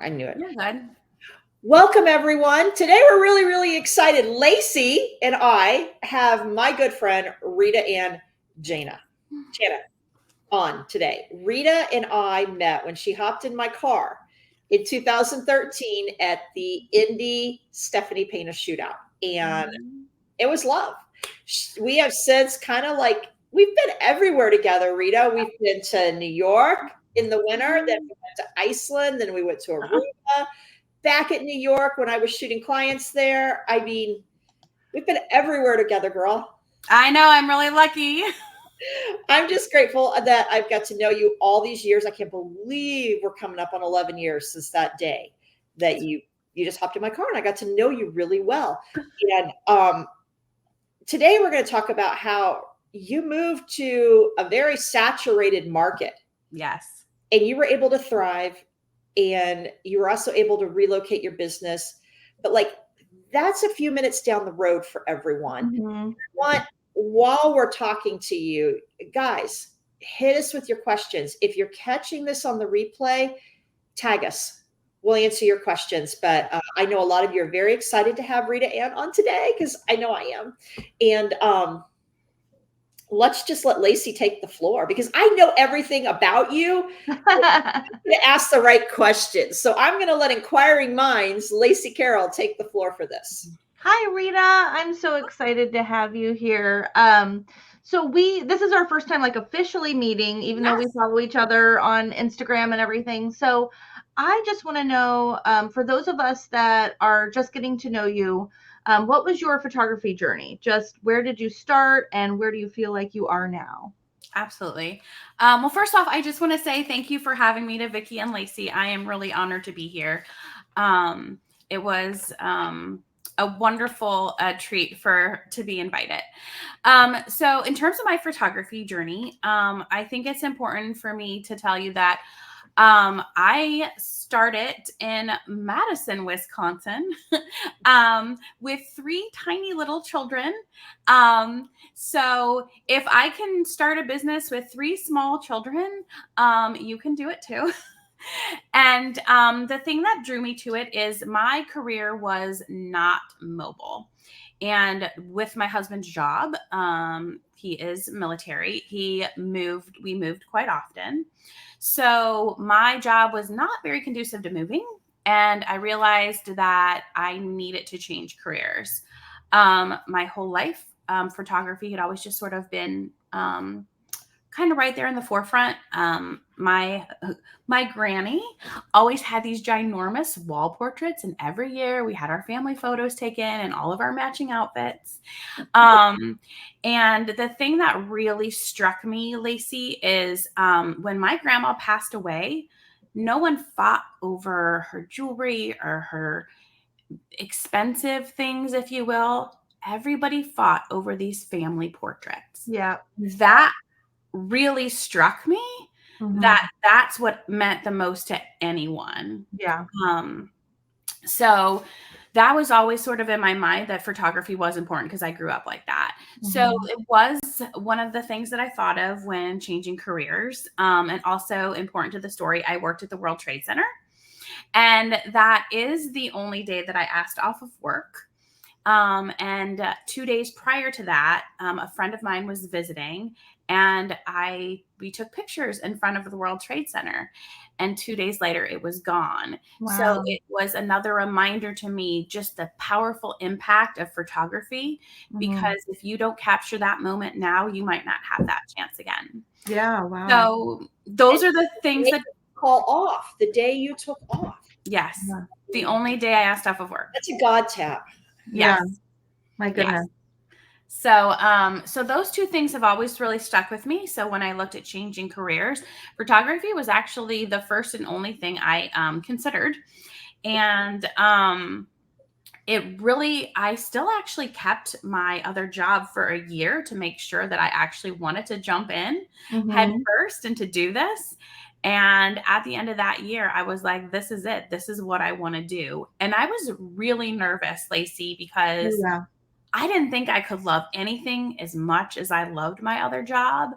I knew it. You're good. Welcome, everyone. Today we're really, really excited. Lacey and I have my good friend Rita Ann Jana on today. Rita and I met when she hopped in my car in 2013 at the Indy Stephanie Payne shootout, and Mhm. it was love. We have since kind of like we've been everywhere together, Rita. We've been to New York in the winter, then we went to Iceland, then we went to Aruba, back at New York when I was shooting clients there. I mean, we've been everywhere together, girl. I know, I'm really lucky. I'm just grateful that I've got to know you all these years. I can't believe we're coming up on 11 years since that day that you just hopped in my car and I got to know you really well. And today we're going to talk about how you moved to a very saturated market Yes. and you were able to thrive and you were also able to relocate your business. But like that's a few minutes down the road for everyone. Mhm. Want while we're talking to you, guys, hit us with your questions. If you're catching this on the replay, tag us. We'll answer your questions. But I know a lot of you are very excited to have Rita Ann on today because I know I am. And let's just let Lacey take the floor because I know everything about you. To ask the right questions. So I'm going to let inquiring minds, Lacey Carroll, take the floor for this. Hi, Rita. I'm so excited to have you here. So this is our first time like officially meeting, even though we Yes. follow each other on Instagram and everything. So I just want to know, for those of us that are just getting to know you, what was your photography journey? Just where did you start and where do you feel like you are now? Absolutely. Well, first off, I just want to say thank you for having me to Vickie and Lacey. I am really honored to be here. It was a wonderful treat to be invited. So in terms of my photography journey, I think it's important for me to tell you that I started in Madison, Wisconsin, with three tiny little children. So if I can start a business with three small children, you can do it too. And the thing that drew me to it is my career was not mobile. And with my husband's job, he is military. We moved quite often. So my job was not very conducive to moving. And I realized that I needed to change careers. My whole life, photography had always just sort of been kind of right there in the forefront. My granny always had these ginormous wall portraits, and every year we had our family photos taken and all of our matching outfits. And the thing that really struck me, Lacey, is when my grandma passed away, no one fought over her jewelry or her expensive things, if you will. Everybody fought over these family portraits. Yeah. That really struck me. Mhm. That's what meant the most to anyone. Yeah. So that was always sort of in my mind that photography was important because I grew up like that. So it was one of the things that I thought of when changing careers. And also important to the story, I worked at the World Trade Center. And that is the only day that I asked off of work. And 2 days prior to that, a friend of mine was visiting, and we took pictures in front of the World Trade Center. And 2 days later, it was gone. Wow. So it was another reminder to me just the powerful impact of photography. Because if you don't capture that moment now, you might not have that chance again. Yeah. Wow. So those are the things that call off the day you took off. Yes, Yeah. the only day I asked off of work. That's a God tap. Yeah. Yes. My goodness. Yes. So those two things have always really stuck with me. So when I looked at changing careers, photography was actually the first and only thing I considered. And I still actually kept my other job for a year to make sure that I actually wanted to jump in head first and to do this. And at the end of that year, I was like, this is it. This is what I want to do. And I was really nervous, Lacey, because Yeah. I didn't think I could love anything as much as I loved my other job.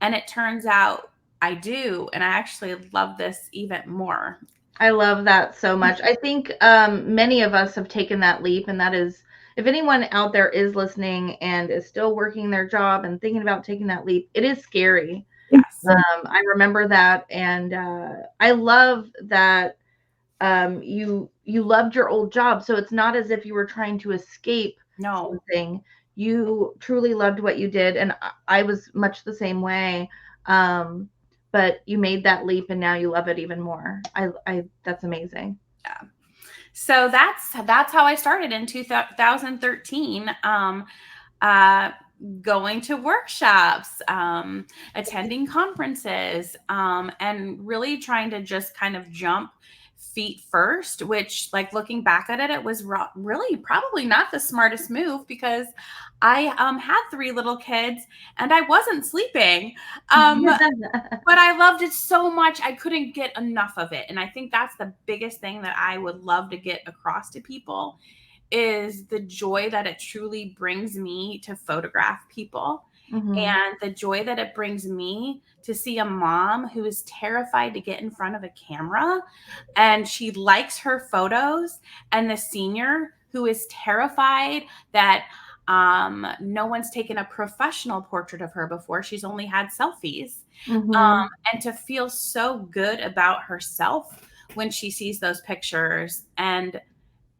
And it turns out I do. And I actually love this even more. I love that so much. I think many of us have taken that leap, and that is, if anyone out there is listening and is still working their job and thinking about taking that leap, it is scary. Yes. I remember that, and I love that you loved your old job, so it's not as if you were trying to escape No. something. You truly loved what you did, and I was much the same way. But you made that leap, and now you love it even more. I that's amazing. Yeah. So that's how I started in 2013. Going to workshops, attending conferences, and really trying to just kind of jump feet first, which, like, looking back at it, it was really probably not the smartest move, because I had 3 little kids and I wasn't sleeping. But I loved it so much, I couldn't get enough of it. And I think that's the biggest thing that I would love to get across to people, is the joy that it truly brings me to photograph people, and the joy that it brings me to see a mom who is terrified to get in front of a camera and she likes her photos, and the senior who is terrified that no one's taken a professional portrait of her before. She's only had selfies. And to feel so good about herself when she sees those pictures. And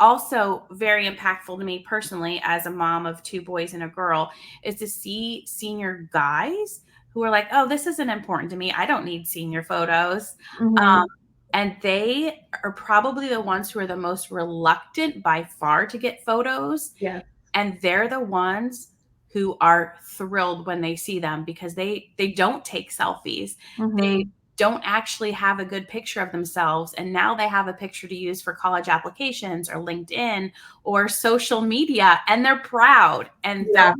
also very impactful to me personally, as a mom of 2 boys and a girl, is to see senior guys who are like, oh, this isn't important to me, I don't need senior photos. And they are probably the ones who are the most reluctant by far to get photos. Yeah. And they're the ones who are thrilled when they see them, because they don't take selfies. They don't actually have a good picture of themselves, and now they have a picture to use for college applications or LinkedIn or social media, and they're proud. And Yeah.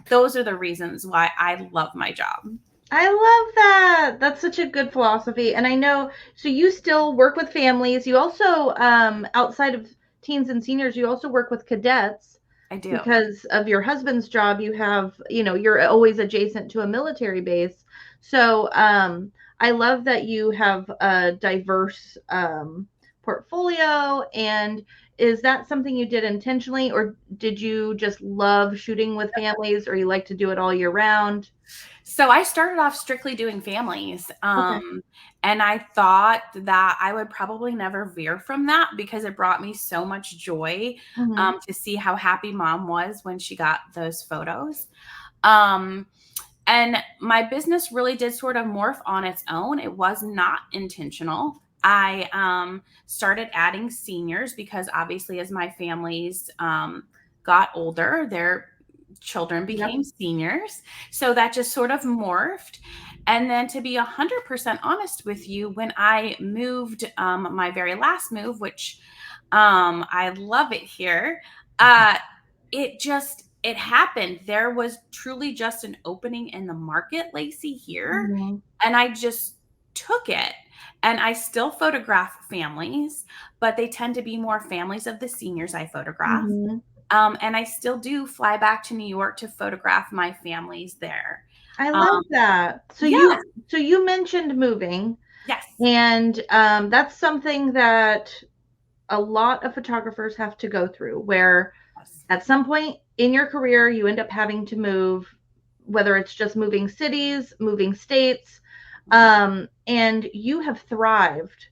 those are the reasons why I love my job. I love that. That's such a good philosophy. And I know, so you still work with families. You also, outside of teens and seniors, you also work with cadets. I do. Because of your husband's job, you have, you're always adjacent to a military base. So I love that you have a diverse portfolio. And is that something you did intentionally, or did you just love shooting with families, or you like to do it all year round? So I started off strictly doing families. Okay. And I thought that I would probably never veer from that, because it brought me so much joy to see how happy mom was when she got those photos. And my business really did sort of morph on its own. It was not intentional. I started adding seniors because, obviously, as my families got older, their children became seniors. So that just sort of morphed. And then, to be 100% honest with you, when I moved, my very last move, which I love it here, it happened. There was truly just an opening in the market, Lacey, here. And I just took it. And I still photograph families, but they tend to be more families of the seniors I photograph. And I still do fly back to New York to photograph my families there. I love that. So you mentioned moving. Yes. And that's something that a lot of photographers have to go through, where at some point in your career, you end up having to move, whether it's just moving cities, moving states, and you have thrived.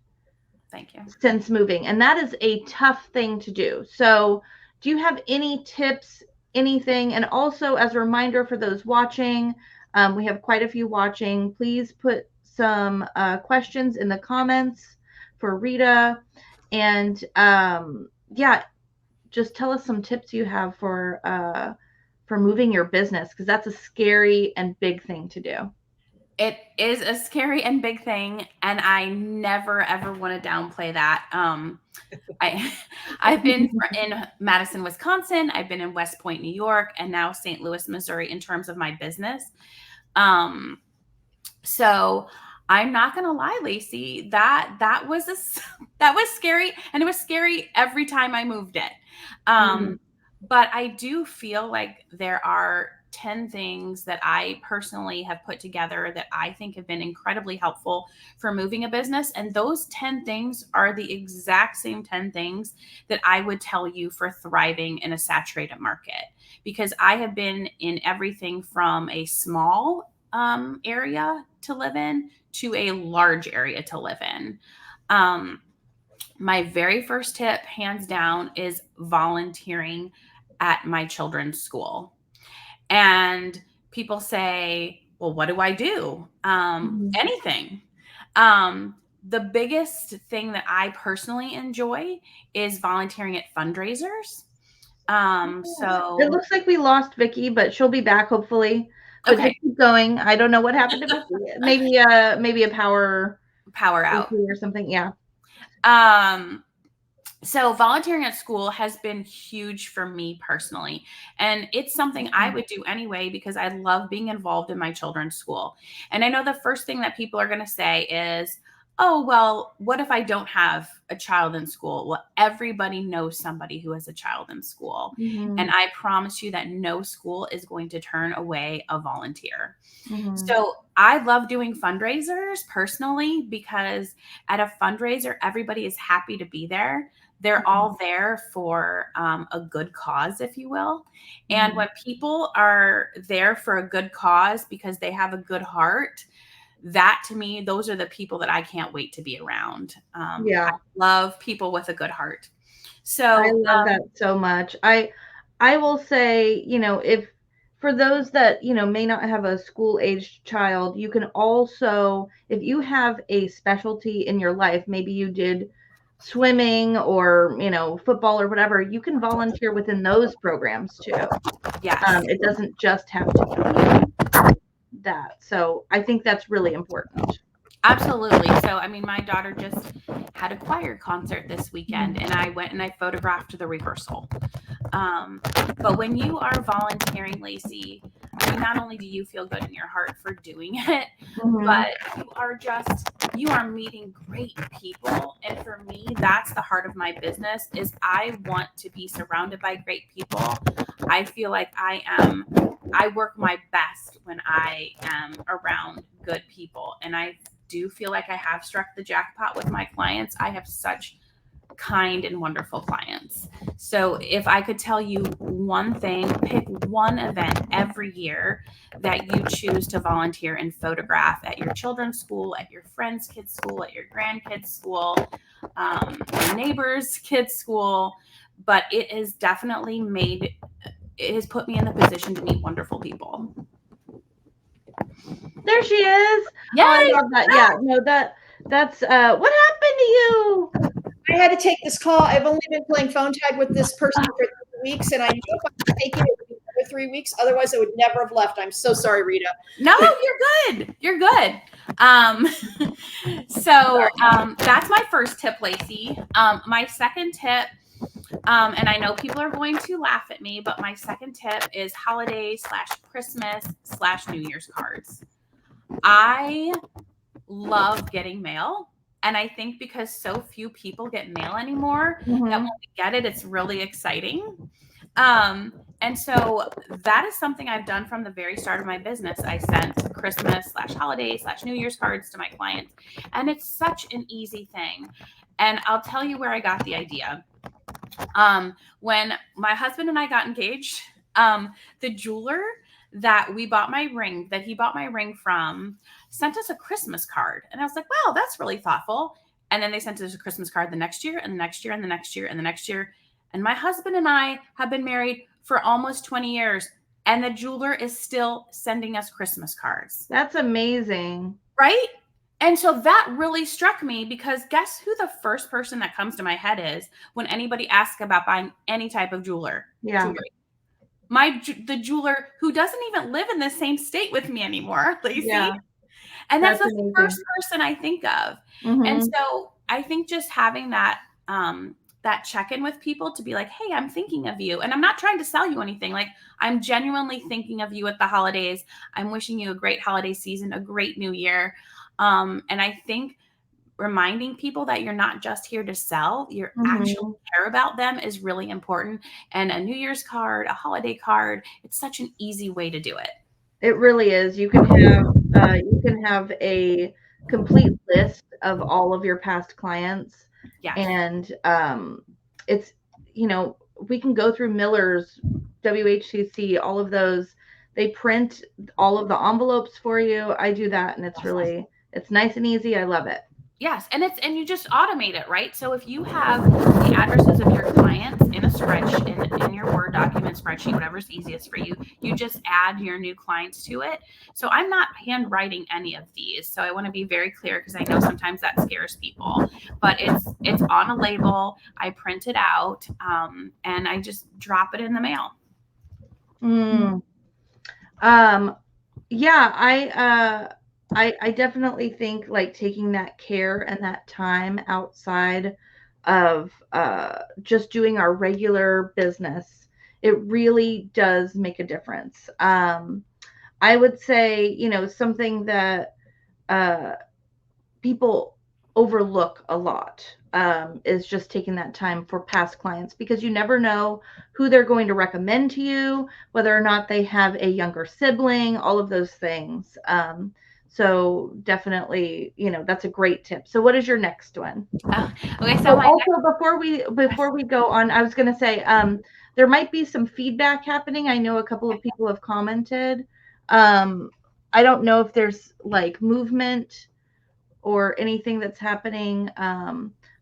Thank you. Since moving. And that is a tough thing to do. So do you have any tips, anything? And also, as a reminder for those watching, we have quite a few watching. Please put some questions in the comments for Rita. And just tell us some tips you have for moving your business, because that's a scary and big thing to do. It is a scary and big thing, and I never ever want to downplay that. I've been in Madison, Wisconsin. I've been in West Point, New York, and now St. Louis, Missouri, in terms of my business. So I'm not gonna lie, Lacey, that was scary, and it was scary every time I moved it. But I do feel like there are 10 things that I personally have put together that I think have been incredibly helpful for moving a business. And those 10 things are the exact same 10 things that I would tell you for thriving in a saturated market, because I have been in everything from a small area to live in to a large area to live in. My very first tip, hands down, is volunteering at my children's school. And people say, well, what do I do? Anything. The biggest thing that I personally enjoy is volunteering at fundraisers. It looks like we lost Vickie, but she'll be back hopefully. But Okay. just keep going. I don't know what happened to Vickie. Maybe a power out or something. Yeah. So volunteering at school has been huge for me personally. And it's something I would do anyway, because I love being involved in my children's school. And I know the first thing that people are going to say is, oh, well, what if I don't have a child in school? Well, everybody knows somebody who has a child in school. And I promise you that no school is going to turn away a volunteer. So I love doing fundraisers personally, because at a fundraiser, everybody is happy to be there. They're all there for a good cause, if you will. And when people are there for a good cause because they have a good heart, that to me, those are the people that I can't wait to be around. I love people with a good heart. So I love that so much. I will say, if for those that, may not have a school-aged child, you can also, if you have a specialty in your life, maybe you did swimming or, football or whatever, you can volunteer within those programs too. Yes. It doesn't just have to be that. So I think that's really important. Absolutely. So, I mean, my daughter just had a choir concert this weekend, and I went and I photographed the rehearsal. But when you are volunteering, Lacey, I mean, not only do you feel good in your heart for doing it, but you are meeting great people. And for me, that's the heart of my business, is I want to be surrounded by great people. I feel like I work my best when I am around good people. And I do feel like I have struck the jackpot with my clients. I have such kind and wonderful clients. So if I could tell you one thing, pick one event every year that you choose to volunteer and photograph at your children's school, at your friend's kids' school, at your grandkids' school, your neighbor's kids' school. But it has definitely it has put me in the position to meet wonderful people. There she is. Yay! Oh, I love that. Yeah, no, that's what happened to you? I had to take this call. I've only been playing phone tag with this person for 3 weeks, and I knew if I was taking it would be for 3 weeks. Otherwise, I would never have left. I'm so sorry, Rita. No, you're good. You're good. So that's my first tip, Lacey. My second tip, and I know people are going to laugh at me, but my second tip is holiday/Christmas/New Year's cards. I love getting mail. And I think because so few people get mail anymore, that when we get it, it's really exciting. And so that is something I've done from the very start of my business. I sent Christmas/holiday/New Year's cards to my clients. And it's such an easy thing. And I'll tell you where I got the idea. When my husband and I got engaged, the jeweler that he bought my ring from sent us a Christmas card. And I was like, wow, that's really thoughtful. And then they sent us a Christmas card the next year and the next year and the next year and the next year. And my husband and I have been married for almost 20 years. And the jeweler is still sending us Christmas cards. That's amazing. Right? And so that really struck me, because guess who the first person that comes to my head is when anybody asks about buying any type of jewelry? The jeweler who doesn't even live in the same state with me anymore, Lacey. Yeah. And that's the amazing. First person I think of. And so I think just having that check-in with people to be like, hey, I'm thinking of you. And I'm not trying to sell you anything. Like, I'm genuinely thinking of you at the holidays. I'm wishing you a great holiday season, a great new year. And I think reminding people that you're not just here to sell, you're actually care about them is really important. And a New Year's card, a holiday card, it's such an easy way to do it. It really is. You can have a complete list of all of your past clients, Yeah. and it's, we can go through Miller's, WHCC, all of those. They print all of the envelopes for you. I do that, and it's nice and easy. I love it. Yes, and you just automate it, right? So if you have the addresses of your clients in a spreadsheet, in your Word document spreadsheet, whatever's easiest for you, you just add your new clients to it. So I'm not handwriting any of these. So I want to be very clear, because I know sometimes that scares people. But it's on a label. I print it out, and I just drop it in the mail. Yeah, I definitely think like taking that care and that time outside of just doing our regular business, it really does make a difference. I would say, something that people overlook a lot is just taking that time for past clients, because you never know who they're going to recommend to you, whether or not they have a younger sibling, all of those things. So definitely, that's a great tip. So what is your next one? Okay, so before we go on, I was going to say, there might be some feedback happening. I know a couple of people have commented. I don't know if there's like movement or anything that's happening.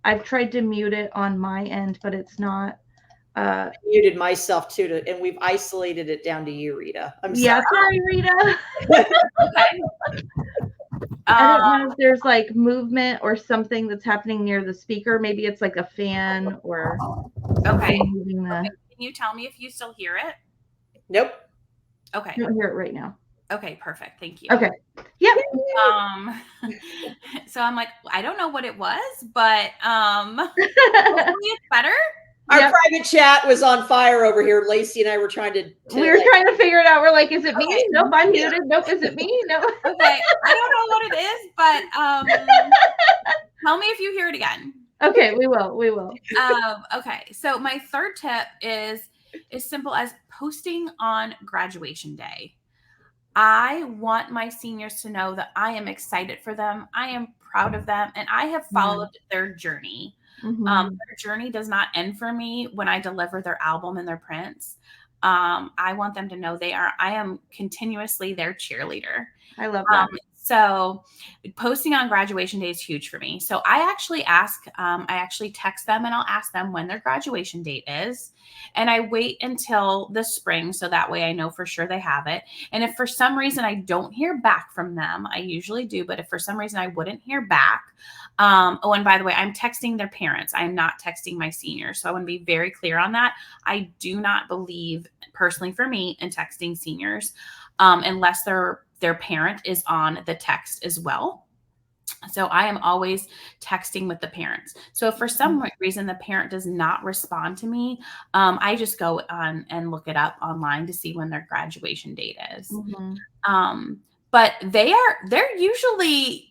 I've tried to mute it on my end, but it's not. I muted myself too, and we've isolated it down to you, Rita. I'm sorry, Rita. Okay. I don't know if there's like movement or something that's happening near the speaker. Maybe it's like a fan or okay. moving Can you tell me if you still hear it? Nope. Okay. I don't hear it right now. Okay, perfect. Thank you. Okay. Yep. So I'm like, I don't know what it was, but hopefully it's better. Our private chat was on fire over here. Lacey and I were trying to we were trying to figure it out. We're like, is it me? Nope, I'm muted. Nope, is it me? No. Okay. I don't know what it is, but tell me if you hear it again. Okay, we will. Okay. So my third tip is as simple as posting on graduation day. I want my seniors to know that I am excited for them. I am proud of them, and I have followed their journey. Their journey does not end for me when I deliver their album and their prints. I want them to know I am continuously their cheerleader. I love that. So posting on graduation day is huge for me. So I actually text them and I'll ask them when their graduation date is. And I wait until the spring, so that way I know for sure they have it. And if for some reason I don't hear back from them, I usually do, but if for some reason I wouldn't hear back, oh, and by the way, I'm texting their parents. I'm not texting my seniors. So I want to be very clear on that. I do not believe, personally for me, in texting seniors unless their parent is on the text as well. So I am always texting with the parents. So if for some reason the parent does not respond to me, I just go on and look it up online to see when their graduation date is. But they're usually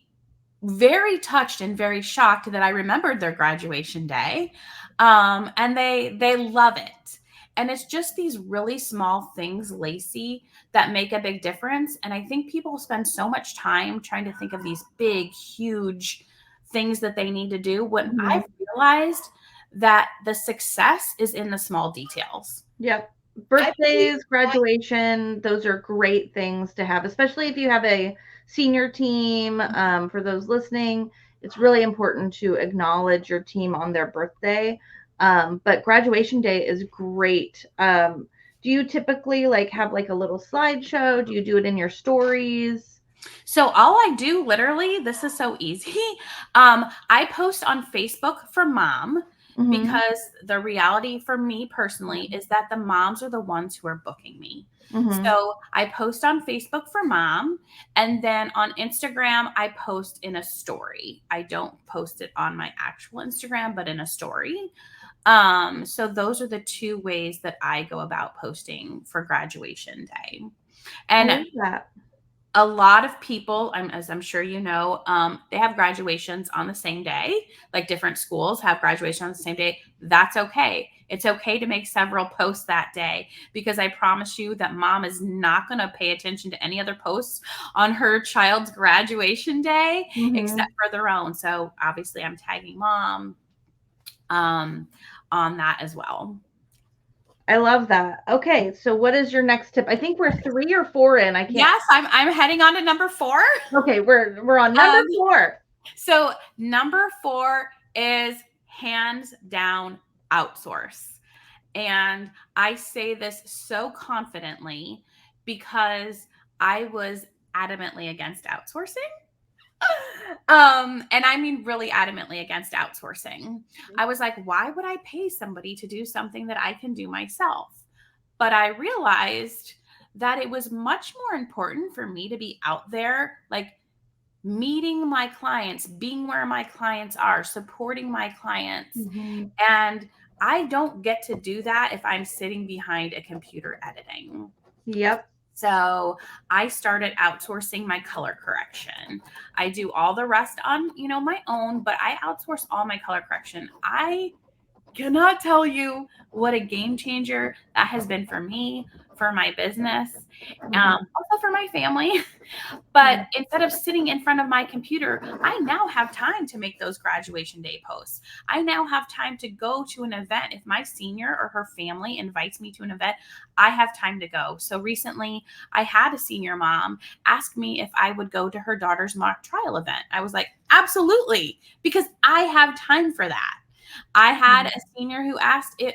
very touched and very shocked that I remembered their graduation day. And they love it. And it's just these really small things, Lacey, that make a big difference. And I think people spend so much time trying to think of these big, huge things that they need to do, when I've realized that the success is in the small details. Yep. Birthdays, graduation, those are great things to have, especially if you have a senior team. For those listening, it's really important to acknowledge your team on their birthday. But graduation day is great. Do you typically have a little slideshow? Do you do it in your stories? So all I do, literally, this is so easy. I post on Facebook for mom, because the reality for me personally is that the moms are the ones who are booking me. So I post on Facebook for mom, and then on Instagram, I post in a story. I don't post it on my actual Instagram, but in a story. So those are the two ways that I go about posting for graduation day. And A lot of people, as I'm sure you know, they have graduations on the same day. Like different schools have graduation on the same day. That's okay. It's okay to make several posts that day, because I promise you that mom is not going to pay attention to any other posts on her child's graduation day except for their own. So obviously I'm tagging mom on that as well. I love that. Okay, so what is your next tip? I think we're 3 or 4 in. I can't. Yes, I'm heading on to number 4. Okay, we're on number 4. So number 4 is hands down outsource. And I say this so confidently because I was adamantly against outsourcing. And I mean really adamantly against outsourcing. I was like, why would I pay somebody to do something that I can do myself? But I realized that it was much more important for me to be out there, like meeting my clients, being where my clients are, supporting my clients. And I don't get to do that if I'm sitting behind a computer editing. Yep. So I started outsourcing my color correction. I do all the rest on, my own, but I outsource all my color correction. I cannot tell you what a game changer that has been for me, for my business, also for my family. But instead of sitting in front of my computer, I now have time to make those graduation day posts. I now have time to go to an event. If my senior or her family invites me to an event, I have time to go. So recently I had a senior mom ask me if I would go to her daughter's mock trial event. I was like, absolutely, because I have time for that. I had a senior who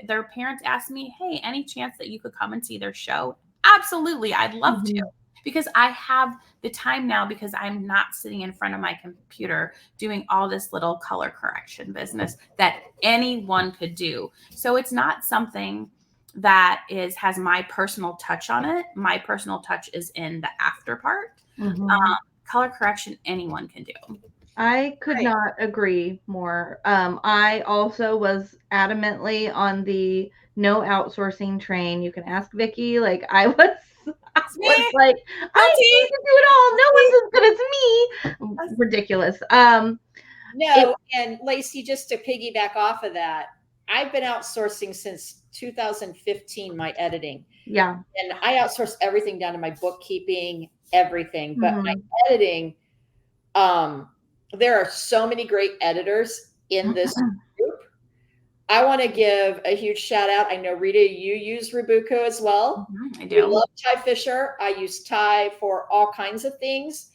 their parents asked me, hey, any chance that you could come and see their show? Absolutely. I'd love to, because I have the time now, because I'm not sitting in front of my computer doing all this little color correction business that anyone could do. So it's not something that has my personal touch on it. My personal touch is in the after part. Color correction, anyone can do. I could not agree more. I also was adamantly on the no outsourcing train. You can ask Vickie. Like I was like, I need to do it all. No one's as good as me. Ridiculous. No, and Lacey, just to piggyback off of that, I've been outsourcing since 2015, my editing. Yeah. And I outsource everything down to my bookkeeping, everything. But my editing, there are so many great editors in this group. I want to give a huge shout out. I know, Rita, you use Robuco as well. I do. We love Ty Fisher. I use Ty for all kinds of things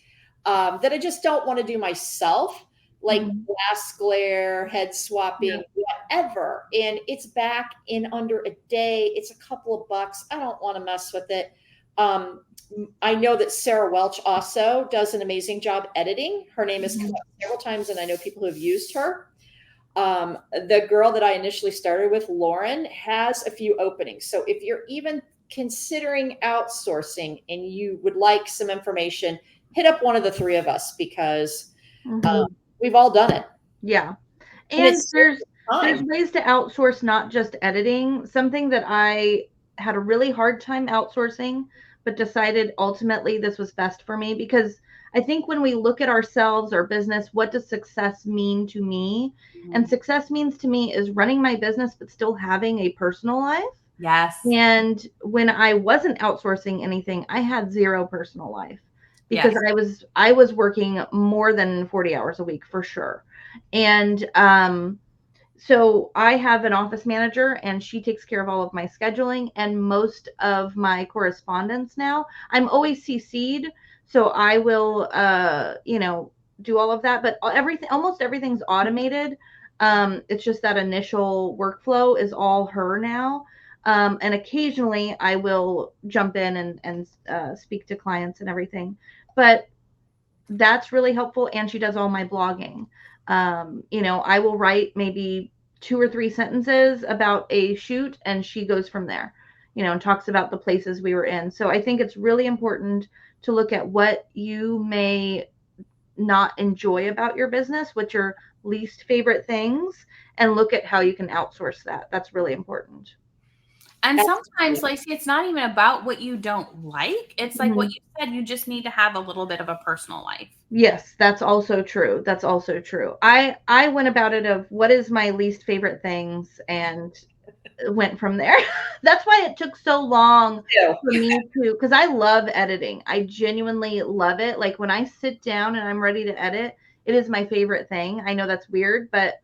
that I just don't want to do myself, like glass glare, head swapping, whatever. And it's back in under a day. It's a couple of bucks. I don't want to mess with it. I know that Sarah Welch also does an amazing job editing. Her name has come up several times, and I know people who have used her. The girl that I initially started with, Lauren, has a few openings. So if you're even considering outsourcing and you would like some information, hit up one of the 3 of us, because we've all done it. Yeah. And there's ways to outsource, not just editing. Something that I had a really hard time outsourcing, but decided ultimately this was best for me, because I think when we look at ourselves, our business, what does success mean to me? And success means to me is running my business, but still having a personal life. Yes. And when I wasn't outsourcing anything, I had 0 personal life, because I was working more than 40 hours a week for sure. And so I have an office manager, and she takes care of all of my scheduling and most of my correspondence now. I'm always CC'd, so I will, do all of that. But almost everything's automated. It's just that initial workflow is all her now. And occasionally I will jump in and speak to clients and everything. But that's really helpful. And she does all my blogging. I will write maybe 2 or 3 sentences about a shoot, and she goes from there, and talks about the places we were in. So I think it's really important to look at what you may not enjoy about your business, what's your least favorite things, and look at how you can outsource that. That's really important. And Absolutely. sometimes, Lacey, it's not even about what you don't like. It's like what you said, you just need to have a little bit of a personal life. Yes, that's also true. That's also true. I went about it of what is my least favorite things and went from there. That's why it took so long Yeah. for me to, because I love editing. I genuinely love it. Like when I sit down and I'm ready to edit, it is my favorite thing. I know that's weird, but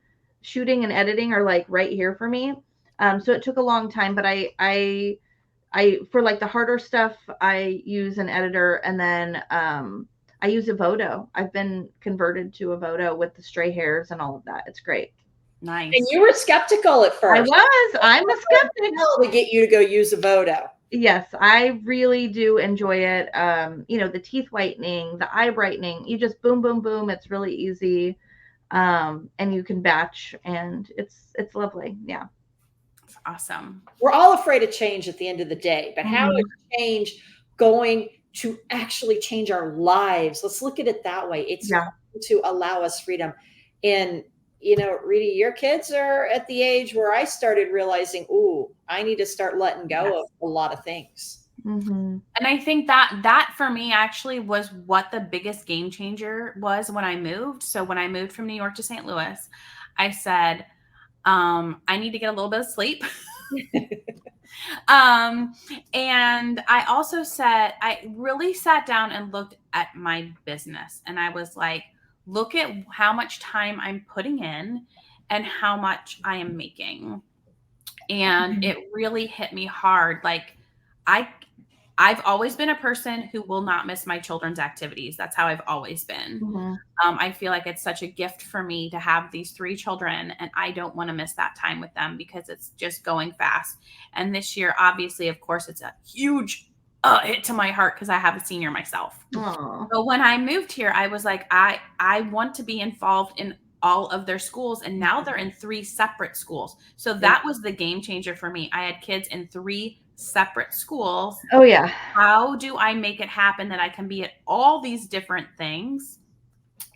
shooting and editing are like right here for me. So it took a long time, but I for like the harder stuff, I use an editor, and then I use a Voto. I've been converted to a Voto with the stray hairs and all of that. It's great. Nice. And you were skeptical at first. I'm a skeptic. To get you to go use a Voto. Yes, I really do enjoy it. The teeth whitening, the eye brightening, you just boom, boom, boom. It's really easy. And you can batch, and it's lovely. Yeah. That's awesome. We're all afraid of change at the end of the day, but how is change going to actually change our lives? Let's look at it that way. It's going to allow us freedom. And Rita, your kids are at the age where I started realizing, ooh, I need to start letting go of a lot of things. And I think that for me actually was what the biggest game changer was when I moved. So when I moved from New York to St. Louis, I said, I need to get a little bit of sleep. And I also said, I really sat down and looked at my business, and I was like, look at how much time I'm putting in and how much I am making. And it really hit me hard. Like I've always been a person who will not miss my children's activities. That's how I've always been. I feel like it's such a gift for me to have these 3 children, and I don't want to miss that time with them because it's just going fast. And this year, obviously, of course, it's a huge hit to my heart because I have a senior myself. But when I moved here, I was like, I want to be involved in all of their schools, and now they're in 3 separate schools. So that was the game changer for me. I had kids in 3 separate schools. Oh yeah. How do I make it happen that I can be at all these different things?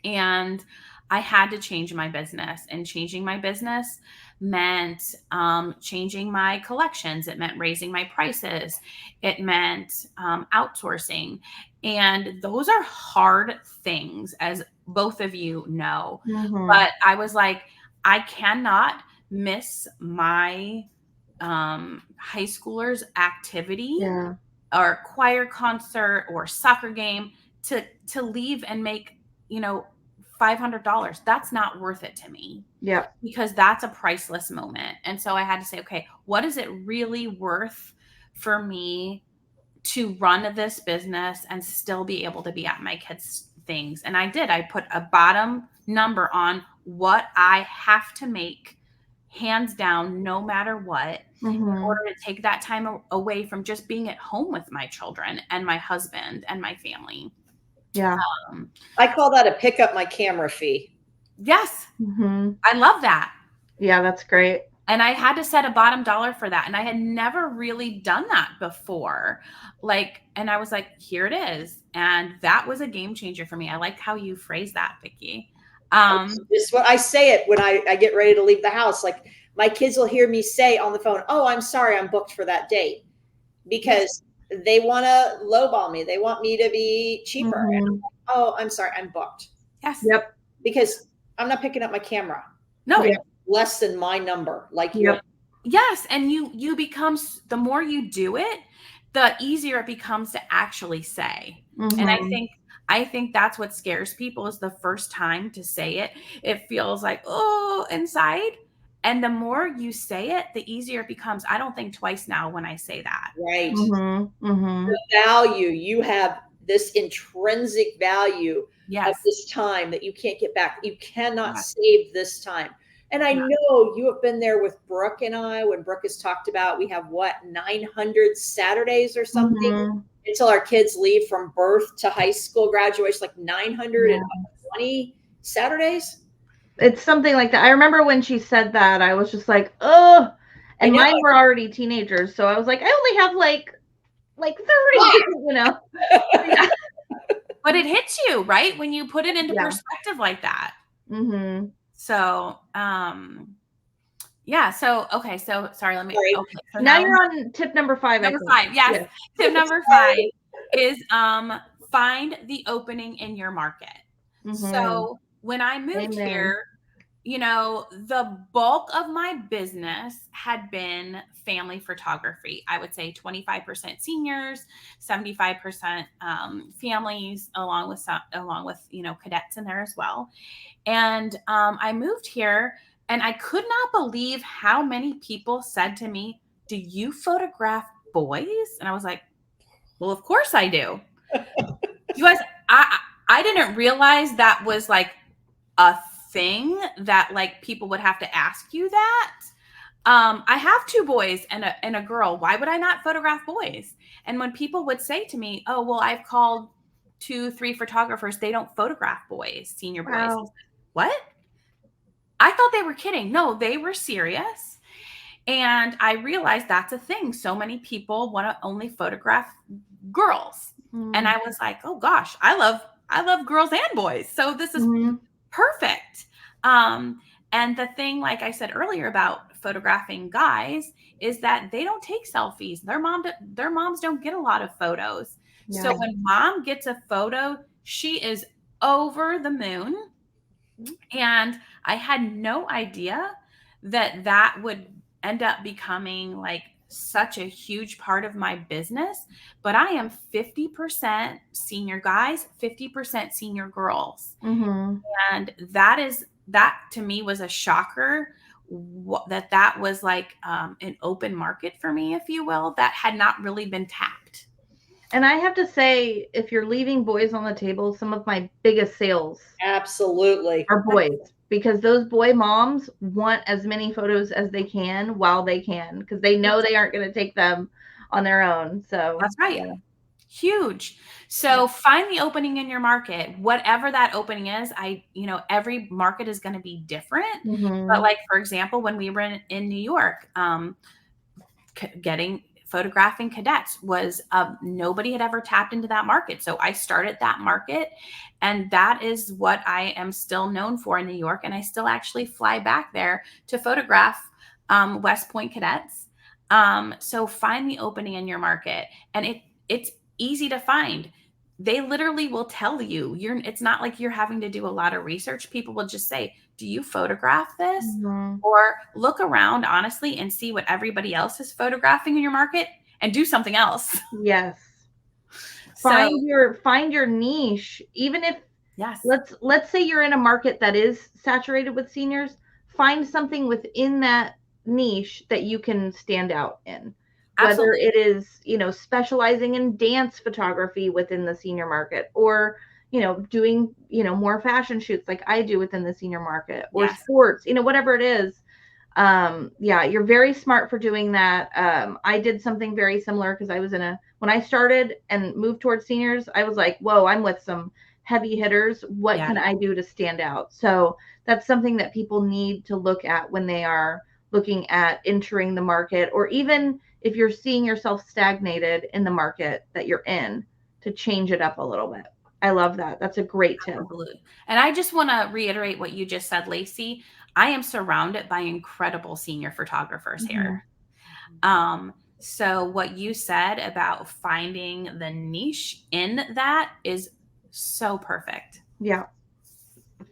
And I had to change my business, and changing my business meant changing my collections. It meant raising my prices. It meant outsourcing. And those are hard things, as both of you know. But I was like, I cannot miss my high schoolers activity or choir concert or soccer game to leave and make $500. That's not worth it to me. Yeah. Because that's a priceless moment. And so I had to say, okay, what is it really worth for me to run this business and still be able to be at my kids' things? And I did. I put a bottom number on what I have to make, hands down, no matter what, in order to take that time away from just being at home with my children and my husband and my family. Yeah. I call that a pick up my camera fee. Yes. I love that. Yeah, that's great. And I had to set a bottom dollar for that. And I had never really done that before. And I was like, here it is. And that was a game changer for me. I like how you phrased that, Vickie. This is what I say it when I get ready to leave the house. Like my kids will hear me say on the phone, oh, I'm sorry, I'm booked for that date, because they want to lowball me. They want me to be cheaper. And oh, I'm sorry, I'm booked. Yes. Yep. Because I'm not picking up my camera. No. Less than my number. Like Yes. And you become, the more you do it, the easier it becomes to actually say. And I think that's what scares people, is the first time to say it. It feels like, oh, inside. And the more you say it, the easier it becomes. I don't think twice now when I say that. Right. The value, you have this intrinsic value of this time that you can't get back. You cannot save this time. And I know you have been there with Brooke and I, when Brooke has talked about, we have 900 Saturdays or something until our kids leave from birth to high school graduation, like 920 Saturdays. It's something like that. I remember when she said that, I was just like, oh, and mine were already teenagers. So I was like, I only have like 30, But it hits you, right? When you put it into perspective like that. So, Yeah. So, okay. So sorry, let me, Sorry. okay. So Now now you're on tip number 5, I number think. 5. Yes. Yes. Tip number 5 is find the opening in your market. Mm-hmm. So when I moved Amen. here, the bulk of my business had been family photography. I would say 25% seniors, 75% families, along with cadets in there as well. And I moved here, and I could not believe how many people said to me, "Do you photograph boys?" And I was like, "Well, of course I do." You guys, I didn't realize that was like a thing that like people would have to ask you that. I have 2 boys and a girl. Why would I not photograph boys? And when people would say to me, "Oh, well, I've called 2, 3 photographers. They don't photograph boys, senior boys." Wow. What? I thought they were kidding. No, they were serious. And I realized that's a thing. So many people want to only photograph girls. And I was like, "Oh gosh, I love girls and boys. So this is Mm-hmm. perfect." Um, and the thing, like I said earlier about photographing guys, is that they don't take selfies. Their moms don't get a lot of photos. So Yeah. when mom gets a photo, she is over the moon. And I had no idea that that would end up becoming like such a huge part of my business. But I am 50% senior guys, 50% senior girls. Mm-hmm. And that to me was a shocker, that was like an open market for me, if you will, that had not really been tapped. And I have to say, if you're leaving boys on the table, some of my biggest sales Absolutely. are boys, because those boy moms want as many photos as they can while they can, because they know they aren't going to take them on their own. So, That's right. yeah. Huge. Yeah. So find the opening in your market, whatever that opening is. Every market is going to be different. But Mm-hmm. like, for example, when we were in New York, photographing cadets was nobody had ever tapped into that market. So I started that market, and that is what I am still known for in New York. And I still actually fly back there to photograph West Point cadets. So find the opening in your market, and it's easy to find. They literally will tell you. It's not like you're having to do a lot of research. People will just say, "Do you photograph this?" Mm-hmm. Or look around honestly and see what everybody else is photographing in your market and do something else. Yes. So, Find your niche. Even if yes, let's say you're in a market that is saturated with seniors, find something within that niche that you can stand out in. Whether absolutely. it is, specializing in dance photography within the senior market, or, doing, more fashion shoots like I do within the senior market, or Yes. sports, whatever it is. Yeah, you're very smart for doing that. I did something very similar, because I was when I started and moved towards seniors, I was like, whoa, I'm with some heavy hitters. What Yeah. can I do to stand out? So that's something that people need to look at when they are looking at entering the market, or even if you're seeing yourself stagnated in the market that you're in, to change it up a little bit. I love that. That's a great tip. Absolutely. And I just want to reiterate what you just said, Lacey. I am surrounded by incredible senior photographers Mm-hmm. here. So what you said about finding the niche in that is so perfect. Yeah.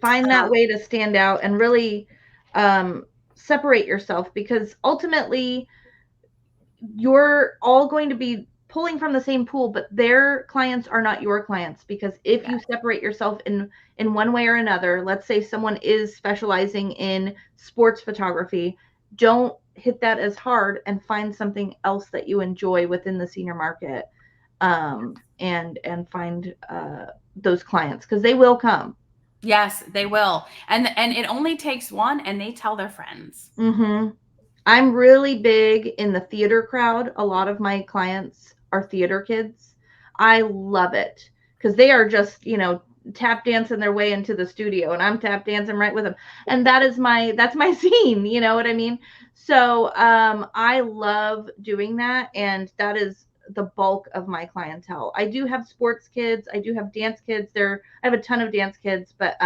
Find that way to stand out and really separate yourself, because ultimately you're all going to be pulling from the same pool, but their clients are not your clients. Because if Yeah. you separate yourself in one way or another, let's say someone is specializing in sports photography, don't hit that as hard, and find something else that you enjoy within the senior market, and find those clients, because they will come. Yes, they will. And it only takes one, and they tell their friends. Mm-hmm. I'm really big in the theater crowd. A lot of my clients are theater kids. I love it, because they are just, tap dancing their way into the studio, and I'm tap dancing right with them. And that's my scene, you know what I mean? So, I love doing that, and that is the bulk of my clientele. I do have sports kids, I do have dance kids. I have a ton of dance kids, but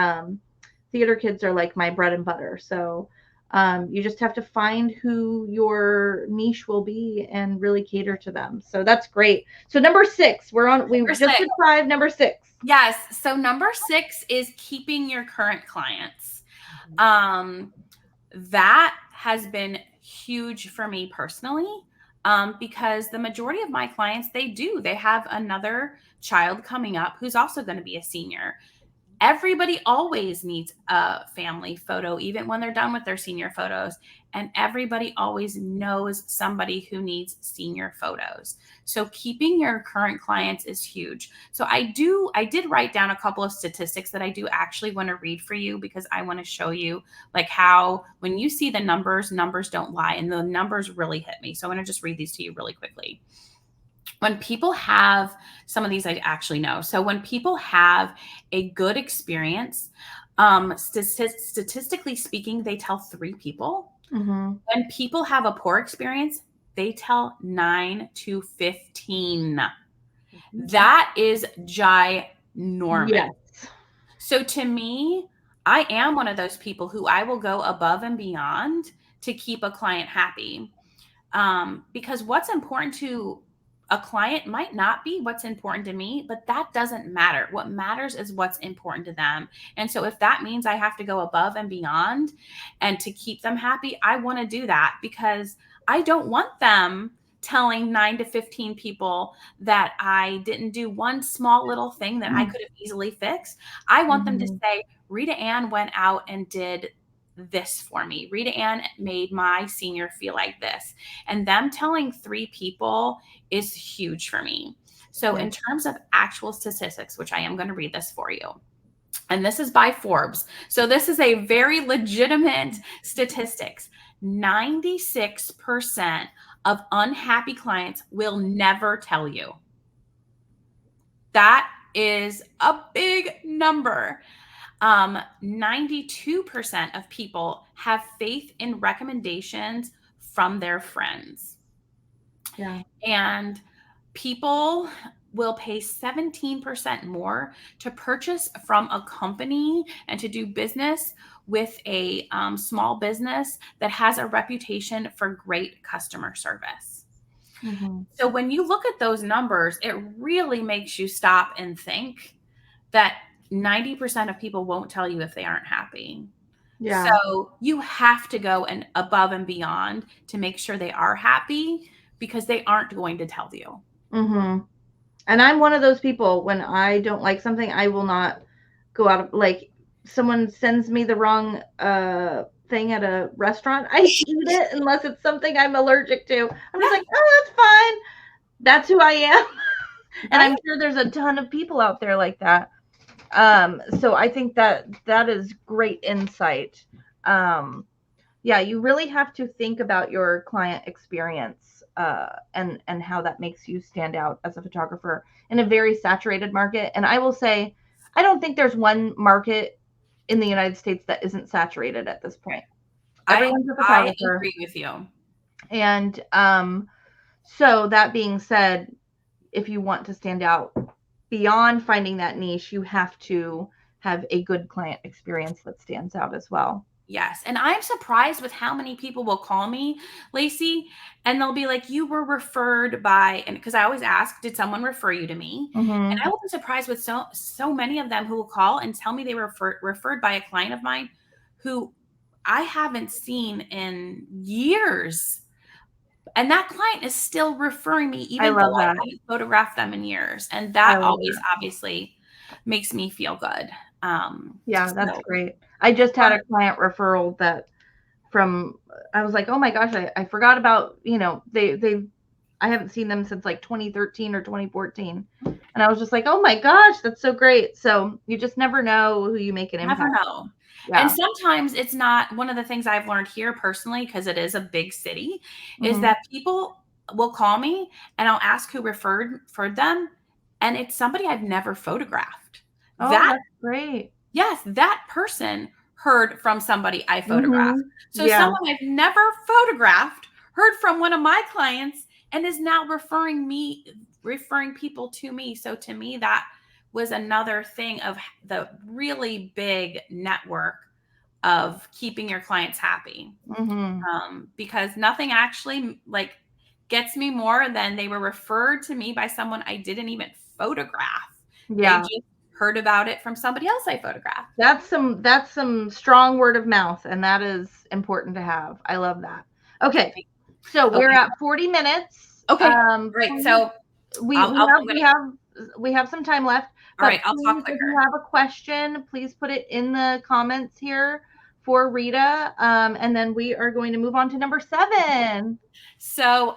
theater kids are like my bread and butter. So, You just have to find who your niche will be and really cater to them. So that's great. So number 6, we just did 5, number 6. Yes. So number 6 is keeping your current clients. That has been huge for me personally, because the majority of my clients, they have another child coming up who's also going to be a senior. Everybody always needs a family photo, even when they're done with their senior photos. And everybody always knows somebody who needs senior photos. So keeping your current clients is huge. So I did write down a couple of statistics that I do actually want to read for you, because I want to show you like how when you see the numbers don't lie. And the numbers really hit me. So I want to just read these to you really quickly. When people have, some of these I actually know. So when people have a good experience, statistically speaking, they tell 3 people. Mm-hmm. When people have a poor experience, they tell 9 to 15. That is ginormous. Yes. So to me, I am one of those people who I will go above and beyond to keep a client happy. Because what's important to a client might not be what's important to me, but that doesn't matter. What matters is what's important to them. And so if that means I have to go above and beyond and to keep them happy, I want to do that, because I don't want them telling 9 to 15 people that I didn't do one small little thing that I could have easily fixed. I want them to say, Rita Ann went out and did this for me. Rita Ann made my senior feel like this. And them telling 3 people is huge for me. So in terms of actual statistics, which I am going to read this for you, and this is by Forbes. So this is a very legitimate statistics. 96% of unhappy clients will never tell you. That is a big number. 92% of people have faith in recommendations from their friends. Yeah. And people will pay 17% more to purchase from a company and to do business with a small business that has a reputation for great customer service. Mm-hmm. So when you look at those numbers, it really makes you stop and think that 90% of people won't tell you if they aren't happy. Yeah. So you have to go and above and beyond to make sure they are happy, because they aren't going to tell you. Mm-hmm. And I'm one of those people, when I don't like something, I will not go out of, like, someone sends me the wrong thing at a restaurant, I eat it unless it's something I'm allergic to. I'm just like, oh, that's fine. That's who I am. And I'm sure there's a ton of people out there like that. So I think that is great insight. Yeah, you really have to think about your client experience and how that makes you stand out as a photographer in a very saturated market. And I will say, I don't think there's one market in the United States that isn't saturated at this point. Everyone's a photographer. I agree with you. And so that being said, if you want to stand out beyond finding that niche, you have to have a good client experience that stands out as well. Yes. And I'm surprised with how many people will call me, Lacey, and they'll be like, you were referred by, and because I always ask, did someone refer you to me? Mm-hmm. And I will be surprised with so many of them who will call and tell me they were referred by a client of mine who I haven't seen in years. And that client is still referring me, even though I haven't photographed them in years. And that always obviously makes me feel good. Yeah, that's great. I just had a client referral that I was like, oh my gosh, I forgot about, I haven't seen them since like 2013 or 2014. And I was just like, oh my gosh, that's so great. So you just never know who you make an impact. Never know. Yeah. And sometimes it's not, one of the things I've learned here personally, because it is a big city, is that people will call me and I'll ask who referred them. And it's somebody I've never photographed. Oh, that's great. Yes, that person heard from somebody I photographed. So someone I've never photographed heard from one of my clients and is now referring people to me. So to me, that was another thing of the really big network of keeping your clients happy. Because nothing actually like gets me more than they were referred to me by someone I didn't even photograph. Yeah. They just heard about it from somebody else I photographed. That's some strong word of mouth, and that is important to have. I love that. Okay. So we're at 40 minutes. Okay. Right. So we have some time left. All right, I'll talk quicker. If you have a question, please put it in the comments here for Rita. And then we are going to move on to number 7. So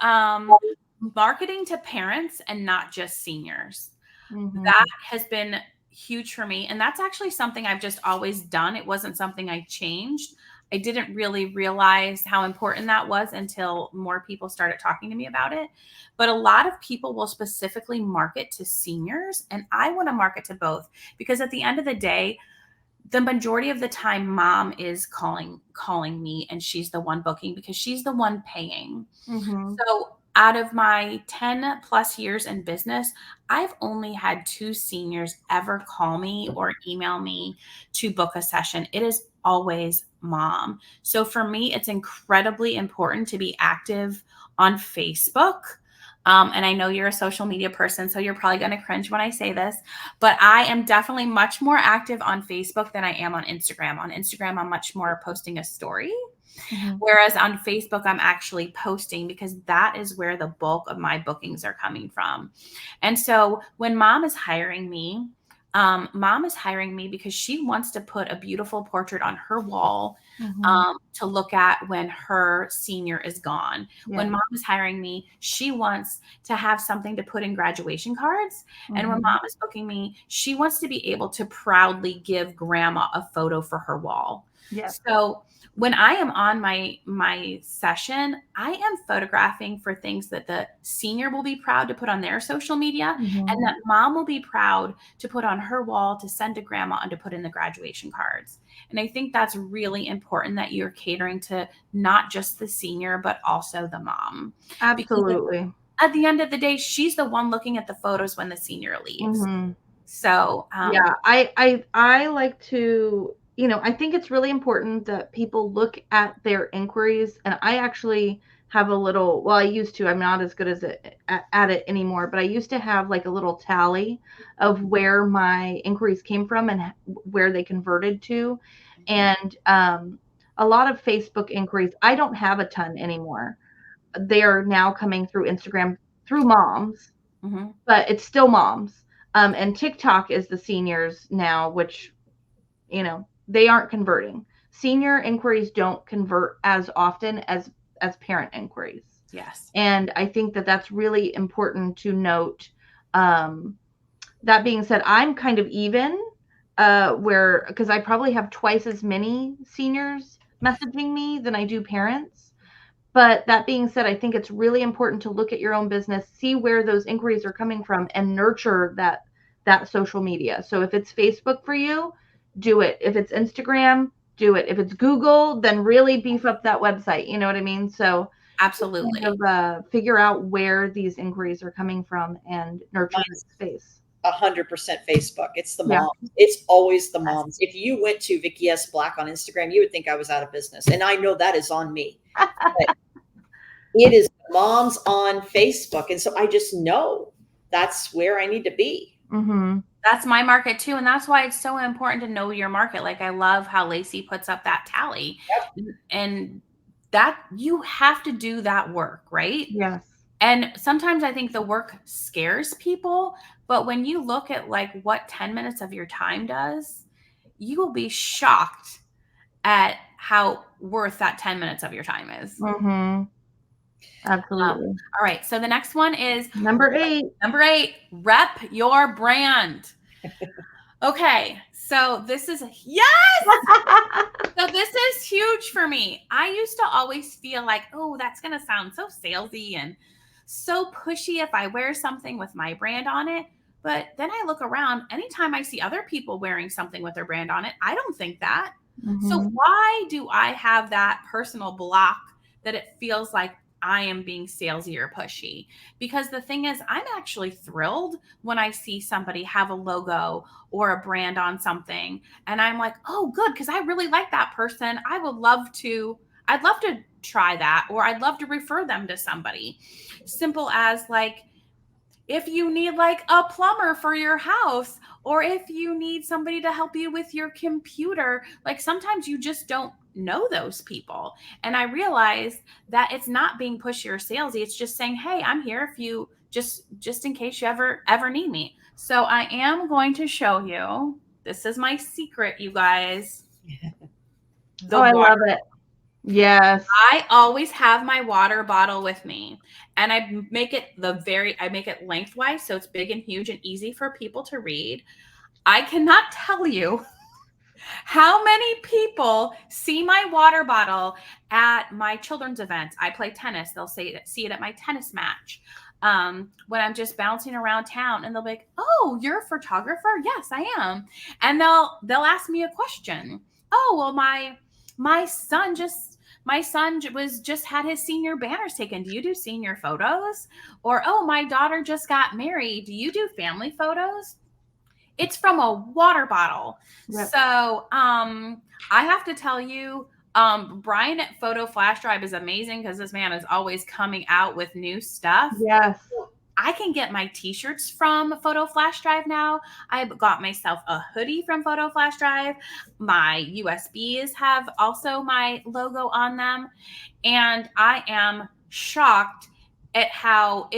marketing to parents and not just seniors. That has been huge for me. And that's actually something I've just always done. It wasn't something I changed. I didn't really realize how important that was until more people started talking to me about it. But a lot of people will specifically market to seniors, and I want to market to both, because at the end of the day, the majority of the time mom is calling me, and she's the one booking because she's the one paying. So out of my 10 plus years in business, I've only had 2 seniors ever call me or email me to book a session. It is always mom. So for me, it's incredibly important to be active on Facebook. And I know you're a social media person, so you're probably going to cringe when I say this, but I am definitely much more active on Facebook than I am on Instagram. On Instagram, I'm much more posting a story. Whereas on Facebook, I'm actually posting because that is where the bulk of my bookings are coming from. And so when mom is hiring me because she wants to put a beautiful portrait on her wall to look at when her senior is gone. Yeah. When mom is hiring me, she wants to have something to put in graduation cards. And when mom is booking me, she wants to be able to proudly give grandma a photo for her wall. Yeah. So when I am on my session, I am photographing for things that the senior will be proud to put on their social media, and that mom will be proud to put on her wall to send to grandma and to put in the graduation cards. And I think that's really important, that you're catering to not just the senior, but also the mom. Absolutely. Because at the end of the day, she's the one looking at the photos when the senior leaves. So yeah, I like to, I think it's really important that people look at their inquiries. And I actually have I used to, I'm not as good at it anymore, but I used to have like a little tally of where my inquiries came from and where they converted to. And a lot of Facebook inquiries, I don't have a ton anymore. They are now coming through Instagram through moms, but it's still moms. And TikTok is the seniors now, which, they aren't converting. Senior inquiries don't convert as often as parent inquiries. Yes. And I think that that's really important to note. That being said, I'm kind of even because I probably have twice as many seniors messaging me than I do parents. But that being said, I think it's really important to look at your own business, see where those inquiries are coming from, and nurture that social media. So if it's Facebook for you, do it. If it's Instagram, do it. If it's Google, then really beef up that website. You know what I mean? So absolutely, kind of, figure out where these inquiries are coming from and nurture the space. 100% Facebook. It's the moms. Yeah. It's always the moms. If you went to Vickie S. Black on Instagram, you would think I was out of business, and I know that is on me. But it is moms on Facebook, and so I just know that's where I need to be. That's my market too. And that's why it's so important to know your market. Like, I love how Lacey puts up that tally. Yep. And that you have to do that work, right? Yes. And sometimes I think the work scares people, but when you look at like what 10 minutes of your time does, you will be shocked at how worth that 10 minutes of your time is. Absolutely. All right. So the next one is number 8. Number 8, rep your brand. Okay. So this is, yes. So this is huge for me. I used to always feel like, oh, that's going to sound so salesy and so pushy if I wear something with my brand on it. But then I look around, anytime I see other people wearing something with their brand on it, I don't think that. So why do I have that personal block that it feels like I am being salesy or pushy. Because the thing is, I'm actually thrilled when I see somebody have a logo or a brand on something. And I'm like, oh, good, because I really like that person. I'd love to try that, or I'd love to refer them to somebody. Simple as like, if you need like a plumber for your house, or if you need somebody to help you with your computer, like sometimes you just don't know those people. And I realized that it's not being pushy or salesy. It's just saying, hey, I'm here if you just in case you ever need me. So I am going to show you. This is my secret, you guys. The I water. love it. Yes. I always have my water bottle with me, and I make it lengthwise so it's big and huge and easy for people to read. I cannot tell you how many people see my water bottle at my children's events. I play tennis. They'll see it at my tennis match. When I'm just bouncing around town, and they'll be like, "Oh, you're a photographer?" "Yes, I am." And they'll ask me a question. "Oh, well, my son just had his senior banners taken. Do you do senior photos?" Or, "Oh, my daughter just got married. Do you do family photos?" It's from a water bottle. Yep. So I have to tell you, Brian at Photo Flash Drive is amazing, because this man is always coming out with new stuff. Yes. I can get my t-shirts from Photo Flash Drive now. I got myself a hoodie from Photo Flash Drive. My USBs have also my logo on them. And I am shocked at how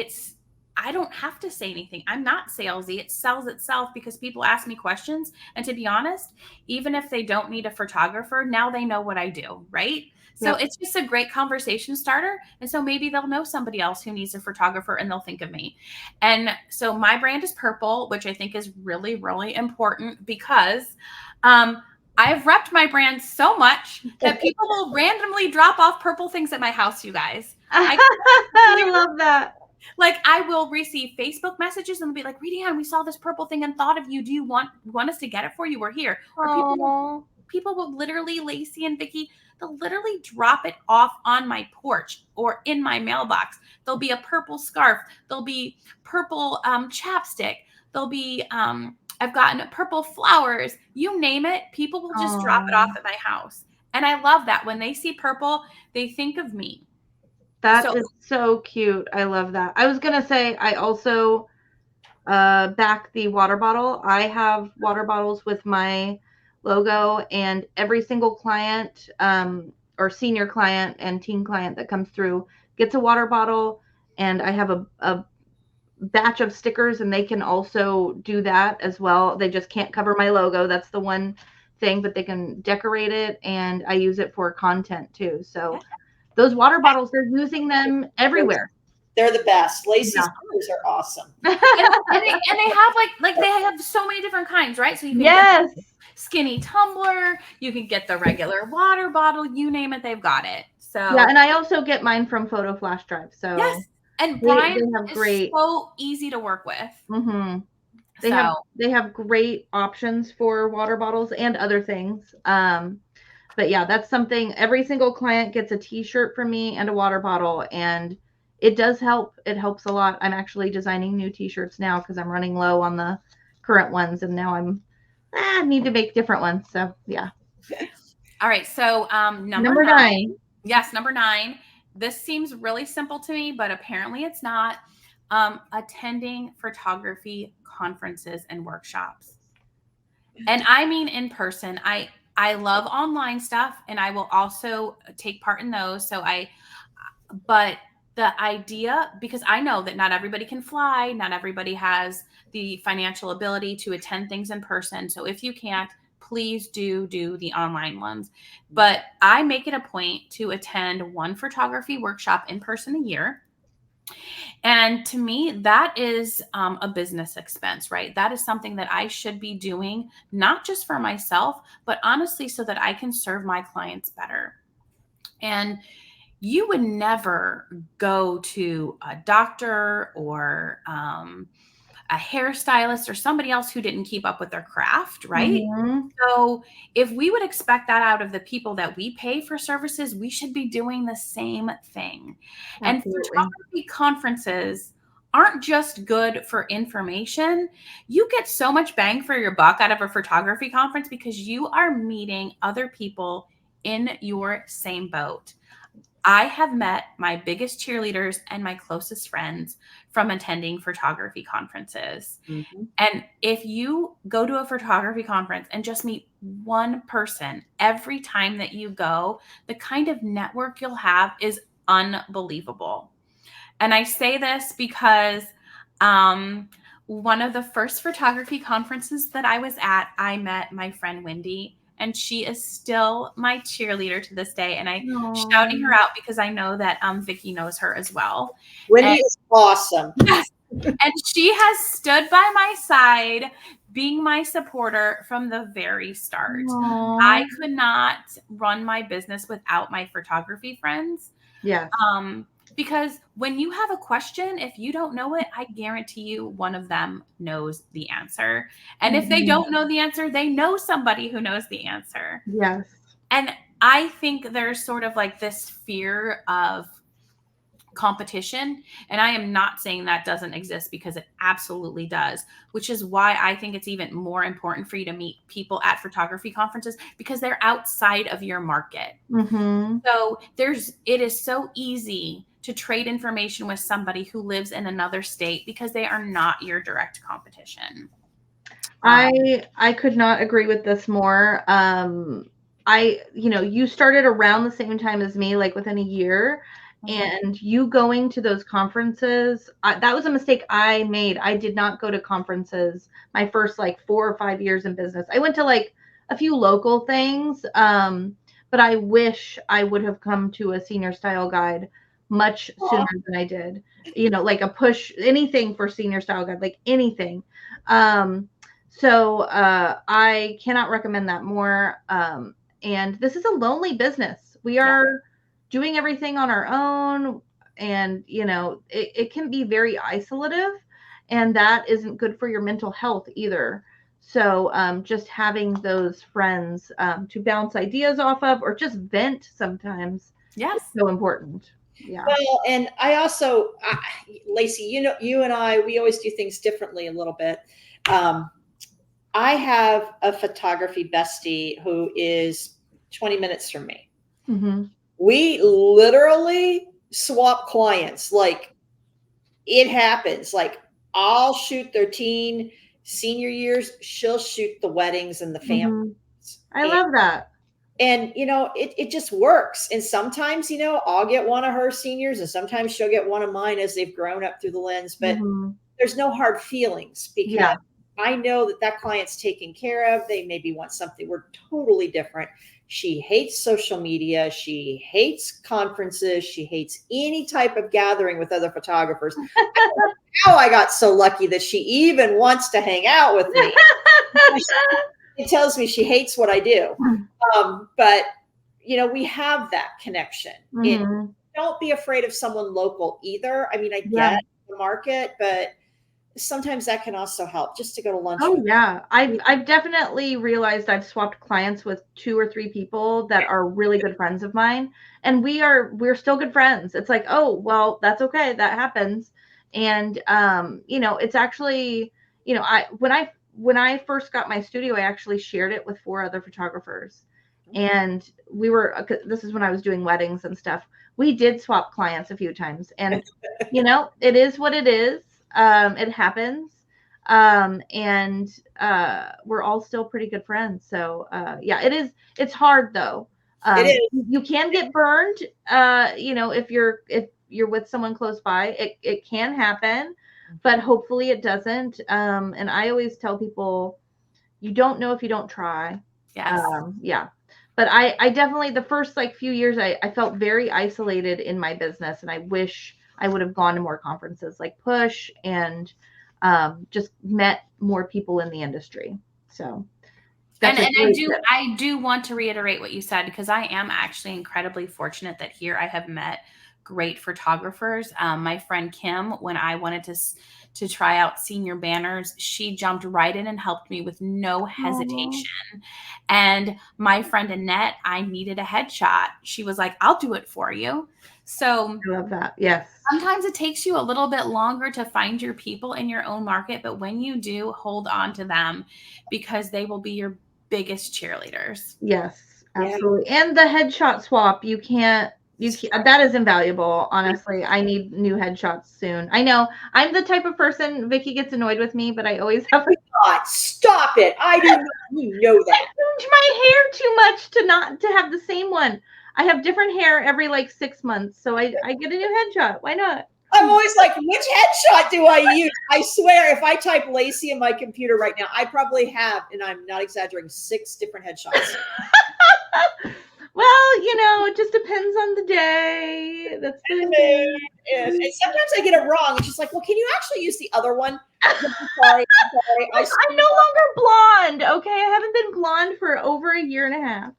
I don't have to say anything. I'm not salesy. It sells itself, because people ask me questions. And to be honest, even if they don't need a photographer, now they know what I do, right? So Yep. it's just a great conversation starter. And so maybe they'll know somebody else who needs a photographer, and they'll think of me. And so my brand is purple, which I think is really, really important, because I've repped my brand so much that people will randomly drop off purple things at my house, you guys. I love that. Like, I will receive Facebook messages, and they'll be like, "Rita Ann, we saw this purple thing and thought of you. Do you want us to get it for you? We're here." Or people will literally, Lacey and Vickie, they'll literally drop it off on my porch or in my mailbox. There'll be a purple scarf. There'll be purple chapstick. There'll be I've gotten purple flowers. You name it, people will just drop it off at my house. And I love that. When they see purple, they think of me. That is so cute. I love that. I was going to say, I also back the water bottle. I have water bottles with my logo, and every single client or senior client and teen client that comes through gets a water bottle, and I have a batch of stickers, and they can also do that as well. They just can't cover my logo. That's the one thing, but they can decorate it, and I use it for content too. So those water bottles, they're using them everywhere. They're the best. Lacey's colors are awesome. and they have like they have so many different kinds, right? So you can get the skinny tumbler, you can get the regular water bottle, you name it, they've got it. So yeah, and I also get mine from Photo Flash Drive. So yes, and Brian they have great, so easy to work with. Mm-hmm. They have great options for water bottles and other things. But yeah, that's something. Every single client gets a t-shirt from me and a water bottle, and it does help. It helps a lot. I'm actually designing new t-shirts now, because I'm running low on the current ones, and now I need to make different ones. So yeah. All right. So number 9. Yes, number 9. This seems really simple to me, but apparently it's not. Attending photography conferences and workshops. And I mean in person. I love online stuff, and I will also take part in those. But the idea, because I know that not everybody can fly, not everybody has the financial ability to attend things in person. So if you can't, please do the online ones. But I make it a point to attend one photography workshop in person a year. And to me, that is a business expense, right? That is something that I should be doing, not just for myself, but honestly, so that I can serve my clients better. And you would never go to a doctor or a hairstylist or somebody else who didn't keep up with their craft, right? Mm-hmm. So if we would expect that out of the people that we pay for services, we should be doing the same thing. And Absolutely. photography conferences aren't just good for information. You get so much bang for your buck out of a photography conference because you are meeting other people in your same boat. I have met my biggest cheerleaders and my closest friends from attending photography conferences. Mhm. And if you go to a photography conference and just meet one person every time that you go, the kind of network you'll have is unbelievable. And I say this because one of the first photography conferences that I was at, I met my friend Wendy, and she is still my cheerleader to this day. And I'm shouting her out because I know that Vickie knows her as well. Wendy And is awesome. yes, and she has stood by my side, being my supporter from the very start. Aww. I could not run my business without my photography friends. Yes. Because when you have a question, if you don't know it, I guarantee you one of them knows the answer. And if they don't know the answer, they know somebody who knows the answer. Yes. And I think there's sort of like this fear of competition. And I am not saying that doesn't exist, because it absolutely does, which is why I think it's even more important for you to meet people at photography conferences, because they're outside of your market. Mm-hmm. So it is so easy to trade information with somebody who lives in another state because they are not your direct competition. I could not agree with this more. You started around the same time as me, like within a year, and you going to those conferences, that was a mistake I made. I did not go to conferences my first like 4 or 5 years in business. I went to like a few local things, but I wish I would have come to a senior style guide much sooner than I did. Like a push, anything for senior style guide, like anything. So I cannot recommend that more. And this is a lonely business. We are doing everything on our own, and it can be very isolative, and that isn't good for your mental health either. So just having those friends to bounce ideas off of, or just vent sometimes, is so important. Yeah. Well, and I also, Lacey, you and I, we always do things differently a little bit. I have a photography bestie who is 20 minutes from me. Mm-hmm. We literally swap clients. Like, it happens. Like, I'll shoot their senior years. She'll shoot the weddings and the families. I love that. And, it just works. And sometimes, I'll get one of her seniors, and sometimes she'll get one of mine as they've grown up through the lens. But there's no hard feelings, because I know that client's taken care of. They maybe want something. We're totally different. She hates social media. She hates conferences. She hates any type of gathering with other photographers. I don't know how I got so lucky that she even wants to hang out with me. It tells me she hates what I do. But, we have that connection. Don't be afraid of someone local either. I mean, I get the market, but sometimes that can also help, just to go to lunch. Oh yeah. I've definitely realized I've swapped clients with 2 or 3 people that are really good friends of mine, and we're still good friends. It's like, oh, well, that's okay. That happens. And it's actually, when I first got my studio, I actually shared it with 4 other photographers. And this is when I was doing weddings and stuff. We did swap clients a few times, and it is what it is. It happens. And we're all still pretty good friends. So it's hard though. It is. You can get burned, if you're with someone close by. It can happen, but hopefully it doesn't. And I always tell people, you don't know if you don't try. Yes. But I definitely, the first like few years, I felt very isolated in my business, and I wish I would have gone to more conferences like Push, and just met more people in the industry. So I do want to reiterate what you said, because I am actually incredibly fortunate that here I have met great photographers. My friend Kim, when I wanted to try out senior banners, she jumped right in and helped me with no hesitation. And my friend Annette, I needed a headshot. She was like, I'll do it for you. So I love that. Yes. sometimes it takes you a little bit longer to find your people in your own market, but when you do, hold on to them because they will be your biggest cheerleaders. Yes, Yeah. absolutely. And the headshot swap, you can't that is invaluable. Honestly, I need new headshots soon. I know I'm the type of person, Vickie gets annoyed with me, but I always have God, stop it. I do not, you know I that. change my hair too much to not to have the same one. I have different hair every like 6 months, so I get a new headshot. Why not? I'm always like, which headshot do I use? I swear, if I type Lacey in my computer right now, I probably have, and I'm not exaggerating, 6 different headshots. Well, it just depends on the day. That's the thing. And sometimes I get it wrong. It's just like, well, can you actually use the other one? I'm sorry. I'm no longer blonde. Okay, I haven't been blonde for over a year and a half.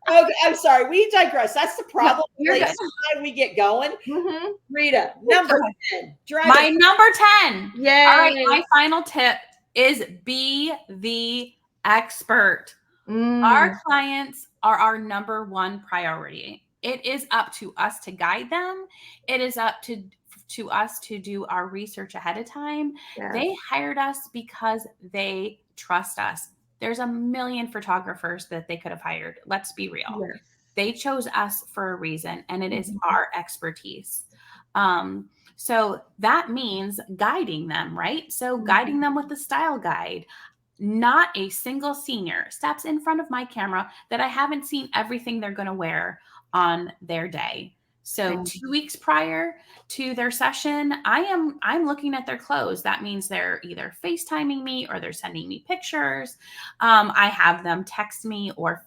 Okay, I'm sorry. We digress. That's the problem. You're Lacey good. and I, we get going. Mm-hmm. Rita, number 10. My number 10. Yay. All right, my final tip is be the expert. Our clients are our number one priority. It is up to us to guide them. It is up to us to do our research ahead of time. Yeah. They hired us because they trust us. There's a million photographers that they could have hired. Let's be real. Yes. They chose us for a reason, and it is Mhm. our expertise. So that means guiding them, right? So guiding them with the style guide. Not a single senior steps in front of my camera that I haven't seen everything they're going to wear on their day. So 2 weeks prior to their session, I'm looking at their clothes. That means they're either FaceTiming me or they're sending me pictures. I have them text me or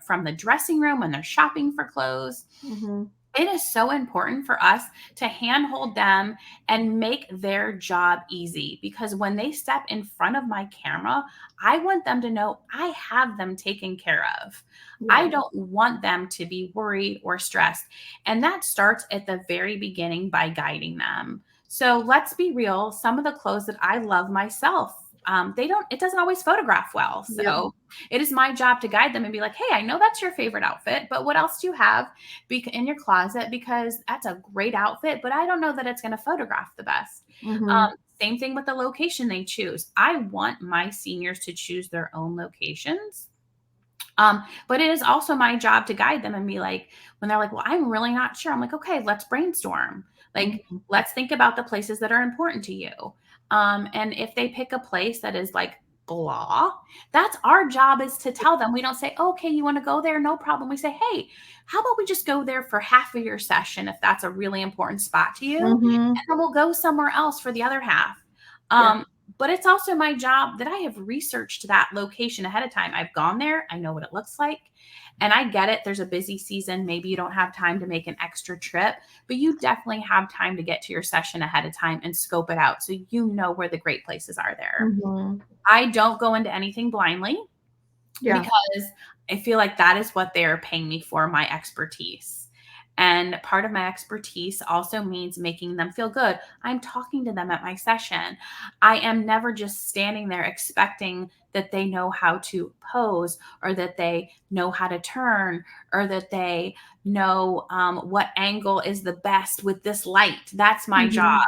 from the dressing room when they're shopping for clothes. Mm-hmm. It is so important for us to handhold them and make their job easy, because when they step in front of my camera, I want them to know I have them taken care of. Yeah. I don't want them to be worried or stressed. And that starts at the very beginning by guiding them. So let's be real. Some of the clothes that I love myself, it doesn't always photograph well. So it is my job to guide them and be like, hey, I know that's your favorite outfit, but what else do you have in your closet? Because that's a great outfit, but I don't know that it's going to photograph the best. Mm-hmm. Same thing with the location they choose. I want my seniors to choose their own locations. But it is also my job to guide them and be like, when they're like, well, I'm really not sure. I'm like, okay, let's brainstorm. Like, let's think about the places that are important to you. And if they pick a place that is like blah, that's our job, is to tell them. We don't say, okay, you want to go there? No problem. We say, hey, how about we just go there for half of your session if that's a really important spot to you? Mm-hmm. And then we'll go somewhere else for the other half. But it's also my job that I have researched that location ahead of time. I've gone there. I know what it looks like. And I get it. There's a busy season. Maybe you don't have time to make an extra trip, but you definitely have time to get to your session ahead of time and scope it out so you know where the great places are there. Mm-hmm. I don't go into anything blindly because I feel like that is what they're paying me for, my expertise. And part of my expertise also means making them feel good. I'm talking to them at my session. I am never just standing there expecting that they know how to pose or that they know how to turn or that they know what angle is the best with this light. That's my job.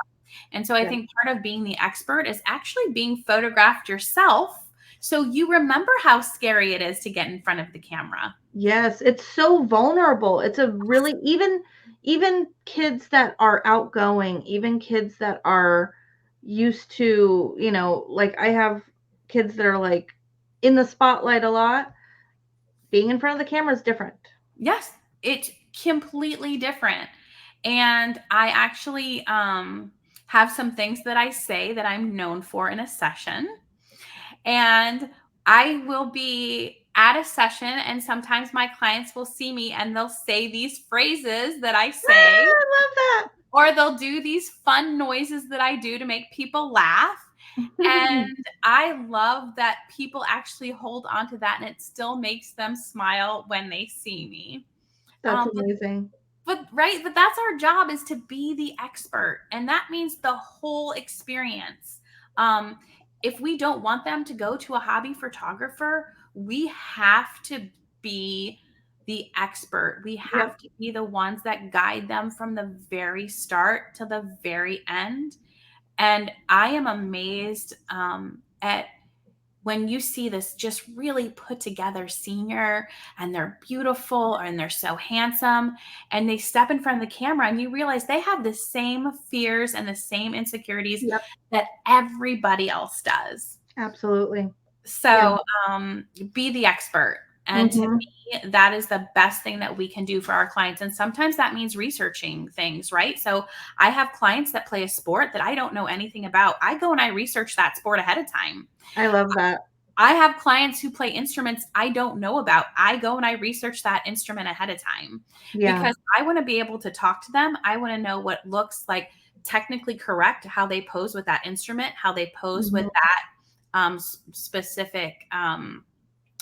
And so I think part of being the expert is actually being photographed yourself, so you remember how scary it is to get in front of the camera. Yes, it's so vulnerable. It's a really, even kids that are outgoing, even kids that are used to, like I have kids that are like in the spotlight a lot. Being in front of the camera is different. Yes, it's completely different. And I actually have some things that I say that I'm known for in a session. And I will be at a session and sometimes my clients will see me and they'll say these phrases that I say. I love that. Or they'll do these fun noises that I do to make people laugh. And I love that people actually hold on to that and it still makes them smile when they see me. That's amazing. But that's our job, is to be the expert. And that means the whole experience. If we don't want them to go to a hobby photographer, we have to be the expert. We have to be the ones that guide them from the very start to the very end. And I am amazed at when you see this just really put together senior, and they're beautiful and they're so handsome, and they step in front of the camera and you realize they have the same fears and the same insecurities that everybody else does. Absolutely. So be the expert. And to me, that is the best thing that we can do for our clients. And sometimes that means researching things, right? So I have clients that play a sport that I don't know anything about. I go and I research that sport ahead of time. I love that. I have clients who play instruments I don't know about. I go and I research that instrument ahead of time because I want to be able to talk to them. I want to know what looks like technically correct, how they pose with that instrument, how they pose with that specific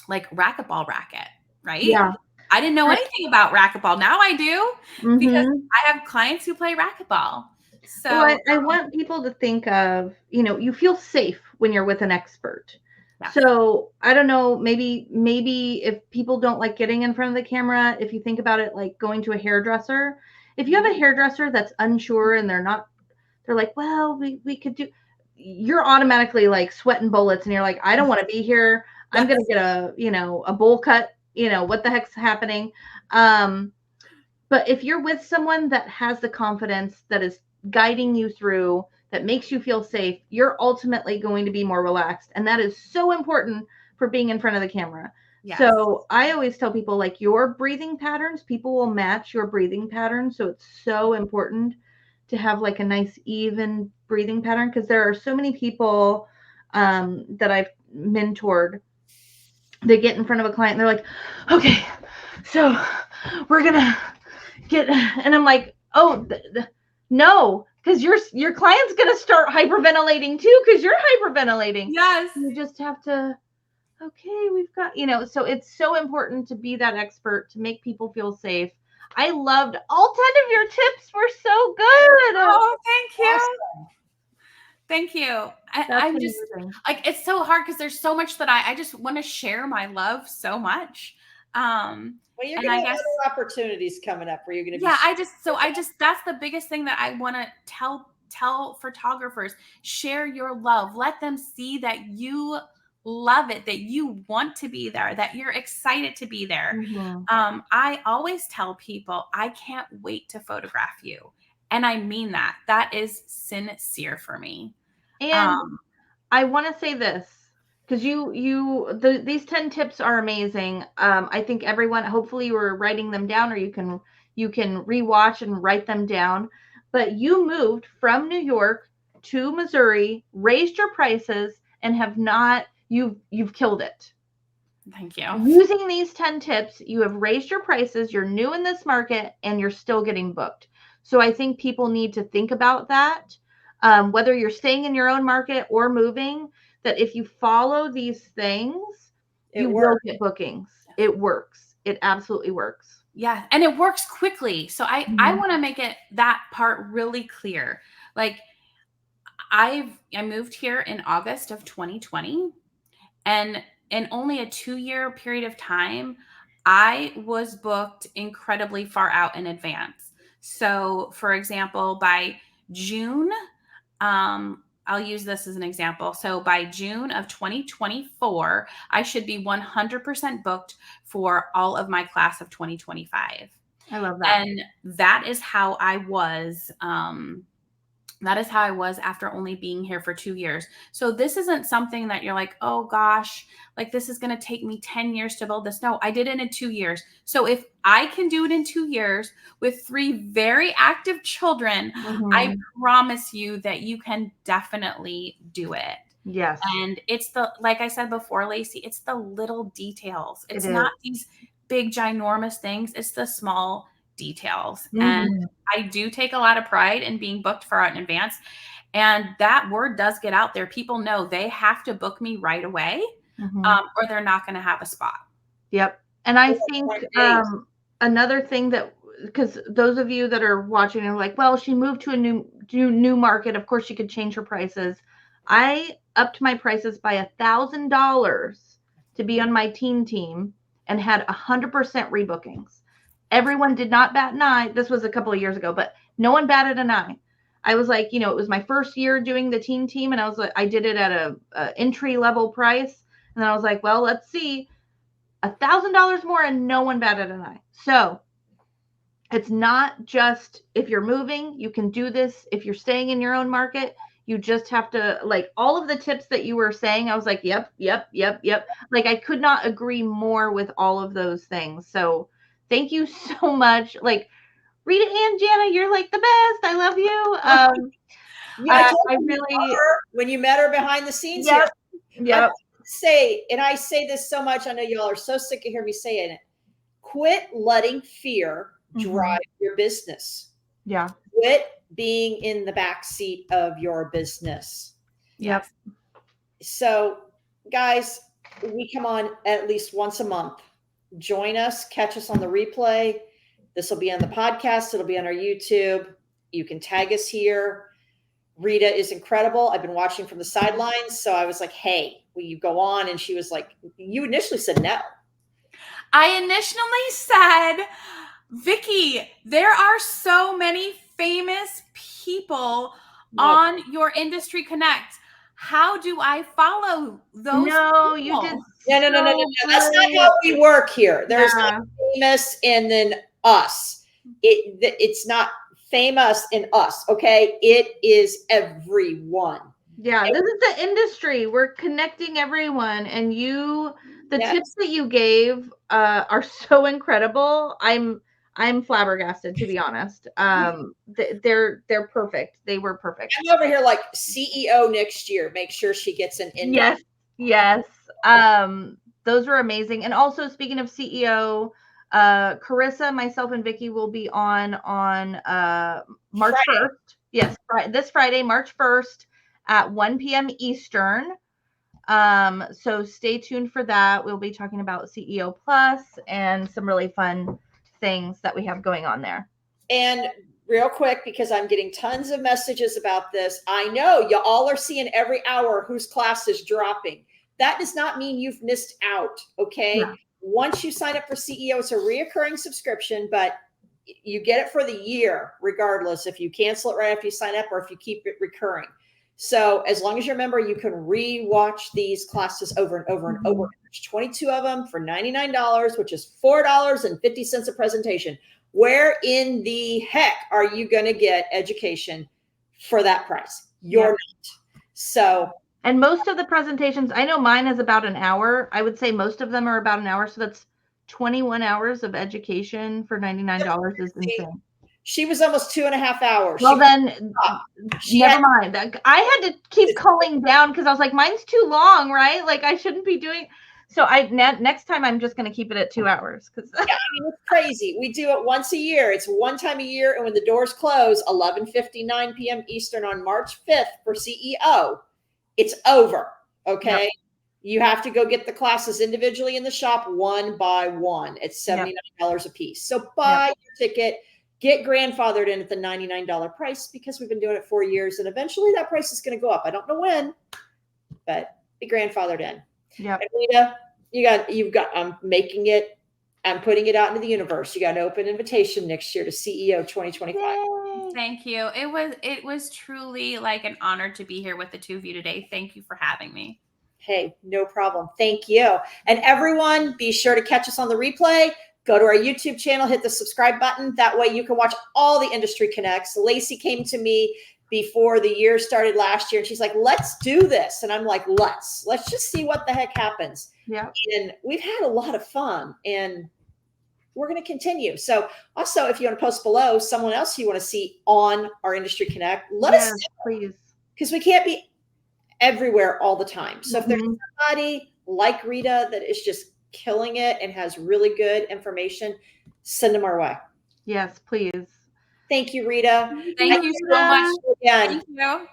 like racquetball racket, right? Yeah. I didn't know anything about racquetball. Now I do because I have clients who play racquetball. So well, I want people to think of, you feel safe when you're with an expert. Yeah. So I don't know, maybe if people don't like getting in front of the camera, if you think about it like going to a hairdresser, if you have a hairdresser that's unsure and they're like, well, we could do, you're automatically like sweating bullets and you're like, I don't want to be here. I'm going to get a bowl cut, what the heck's happening. But if you're with someone that has the confidence, that is guiding you through, that makes you feel safe, you're ultimately going to be more relaxed. And that is so important for being in front of the camera. Yes. So I always tell people, like, your breathing patterns, people will match your breathing pattern. So it's so important to have like a nice even breathing pattern, because there are so many people that I've mentored. They get in front of a client and they're like, okay, so we're going to get, and I'm like, oh, no, because your client's going to start hyperventilating too, because you're hyperventilating. Yes. You just have to, okay, we've got, so it's so important to be that expert, to make people feel safe. I loved all 10 of your tips. Were so good. Oh, thank you. Awesome. Thank you. I'm just like, it's so hard because there's so much that I just want to share my love so much. Well, you're going to have other opportunities coming up where you're going to be. Yeah, that's the biggest thing that I want to tell photographers. Share your love. Let them see that you love it, that you want to be there, that you're excited to be there. I always tell people, I can't wait to photograph you. And I mean that. That is sincere for me. And I want to say this, because these 10 tips are amazing. I think everyone, hopefully you were writing them down, or you can rewatch and write them down. But you moved from New York to Missouri, raised your prices, and you've killed it. Thank you. Using these 10 tips, you have raised your prices, you're new in this market, and you're still getting booked. So I think people need to think about that, whether you're staying in your own market or moving, that if you follow these things, you will get bookings. It works. It absolutely works. Yeah. And it works quickly. So I want to make that part really clear. Like, I moved here in August of 2020, and in only a 2-year period of time, I was booked incredibly far out in advance. So, for example, by June, I'll use this as an example. So by June of 2024, I should be 100% booked for all of my class of 2025. I love that. And that is how I was. That is how I was after only being here for 2 years. So this isn't something that you're like, oh gosh, like this is going to take me 10 years to build this. No, I did it in 2 years. So if I can do it in 2 years with 3 very active children, I promise you that you can definitely do it. Yes. And it's like I said before, Lacey, it's the little details. It's not these big, ginormous things. It's the small details. And I do take a lot of pride in being booked far out in advance. And that word does get out there. People know they have to book me right away, or they're not going to have a spot. Yep. And I think another thing that because those of you that are watching are like, well, she moved to a new market. Of course, she could change her prices. I upped my prices by $1,000 to be on my teen team and had 100% rebookings. Everyone did not bat an eye. This was a couple of years ago, but no one batted an eye. I was like, it was my first year doing the teen team, and I was like, I did it at a entry level price, and then I was like, well, let's see, $1,000 more, and no one batted an eye. So it's not just if you're moving, you can do this. If you're staying in your own market, you just have to, like, all of the tips that you were saying, I was like, yep. Like, I could not agree more with all of those things. So thank you so much. Like, Rita Ann Jana, you're like the best. I love you. Yeah, I really, when you met her behind the scenes yep, here. yep. I say this so much, I know y'all are so sick of hearing me saying it. Quit letting fear drive your business. Yeah. Quit being in the back seat of your business. Yep. So, guys, we come on at least once a month. Join us, catch us on the replay. This will be on the podcast. It'll be on our YouTube. You can tag us here. Rita is incredible. I've been watching from the sidelines. So I was like, hey, will you go on? And she was like, you initially said no. I initially said, Vickie, there are so many famous people on your Industry Connect. How do I follow those people? You did. No. That's not how we work here. There's like famous and then us. It's not famous and us. Okay. It is everyone. Yeah. This is the industry. We're connecting everyone, and the tips that you gave are so incredible. I'm flabbergasted, to be honest. They're perfect. They were perfect. I'm over here like CEO next year. Make sure she gets an invite. Yes. Those were amazing. And also, speaking of CEO, Carissa, myself, and Vickie will be on March 1st. Yes, this Friday, March 1st at 1 p.m. Eastern. So stay tuned for that. We'll be talking about CEO Plus and some really fun things that we have going on there. And real quick, because I'm getting tons of messages about this, I know you all are seeing every hour whose class is dropping. That does not mean you've missed out. Okay. Yeah. Once you sign up for CEO, it's a reoccurring subscription, but you get it for the year, regardless if you cancel it right after you sign up or if you keep it recurring. So as long as you're a member, you can re-watch these classes over and over and over. There's 22 of them for $99, which is $4.50 a presentation. Where in the heck are you going to get education for that price? You're not. So, and most of the presentations, I know mine is about an hour. I would say most of them are about an hour. So that's 21 hours of education for $99 is insane. She was almost 2.5 hours. Well, then never mind. I had to keep culling down because I was like, mine's too long, right? Like I shouldn't be doing. So next time I'm just going to keep it at 2 hours. Because it's crazy. We do it once a year. It's one time a year. And when the doors close, 11:59 p.m. Eastern on March 5th for CEO, it's over. Okay. Yep. You have to go get the classes individually in the shop one by one. It's $79 a piece. So buy your ticket. Get grandfathered in at the $99 price because we've been doing it 4 years, and eventually that price is going to go up. I don't know when, but be grandfathered in. Yeah. Rita, you've got. I'm making it. I'm putting it out into the universe. You got an open invitation next year to CEO 2025. Yay. Thank you. It was truly like an honor to be here with the two of you today. Thank you for having me. Hey, no problem. Thank you. And everyone, be sure to catch us on the replay. Go to our YouTube channel, hit the subscribe button. That way you can watch all the Industry Connects. Lacey came to me before the year started last year, and she's like, let's do this. And I'm like, let's just see what the heck happens. Yeah. And we've had a lot of fun, and we're going to continue. So also, if you want to post below someone else you want to see on our Industry Connect, let us know, please. Because we can't be everywhere all the time. So if there's somebody like Rita that is just killing it and has really good information, send them our way. Yes, please. Thank you, Rita. Thank you so much. Again. Thank you.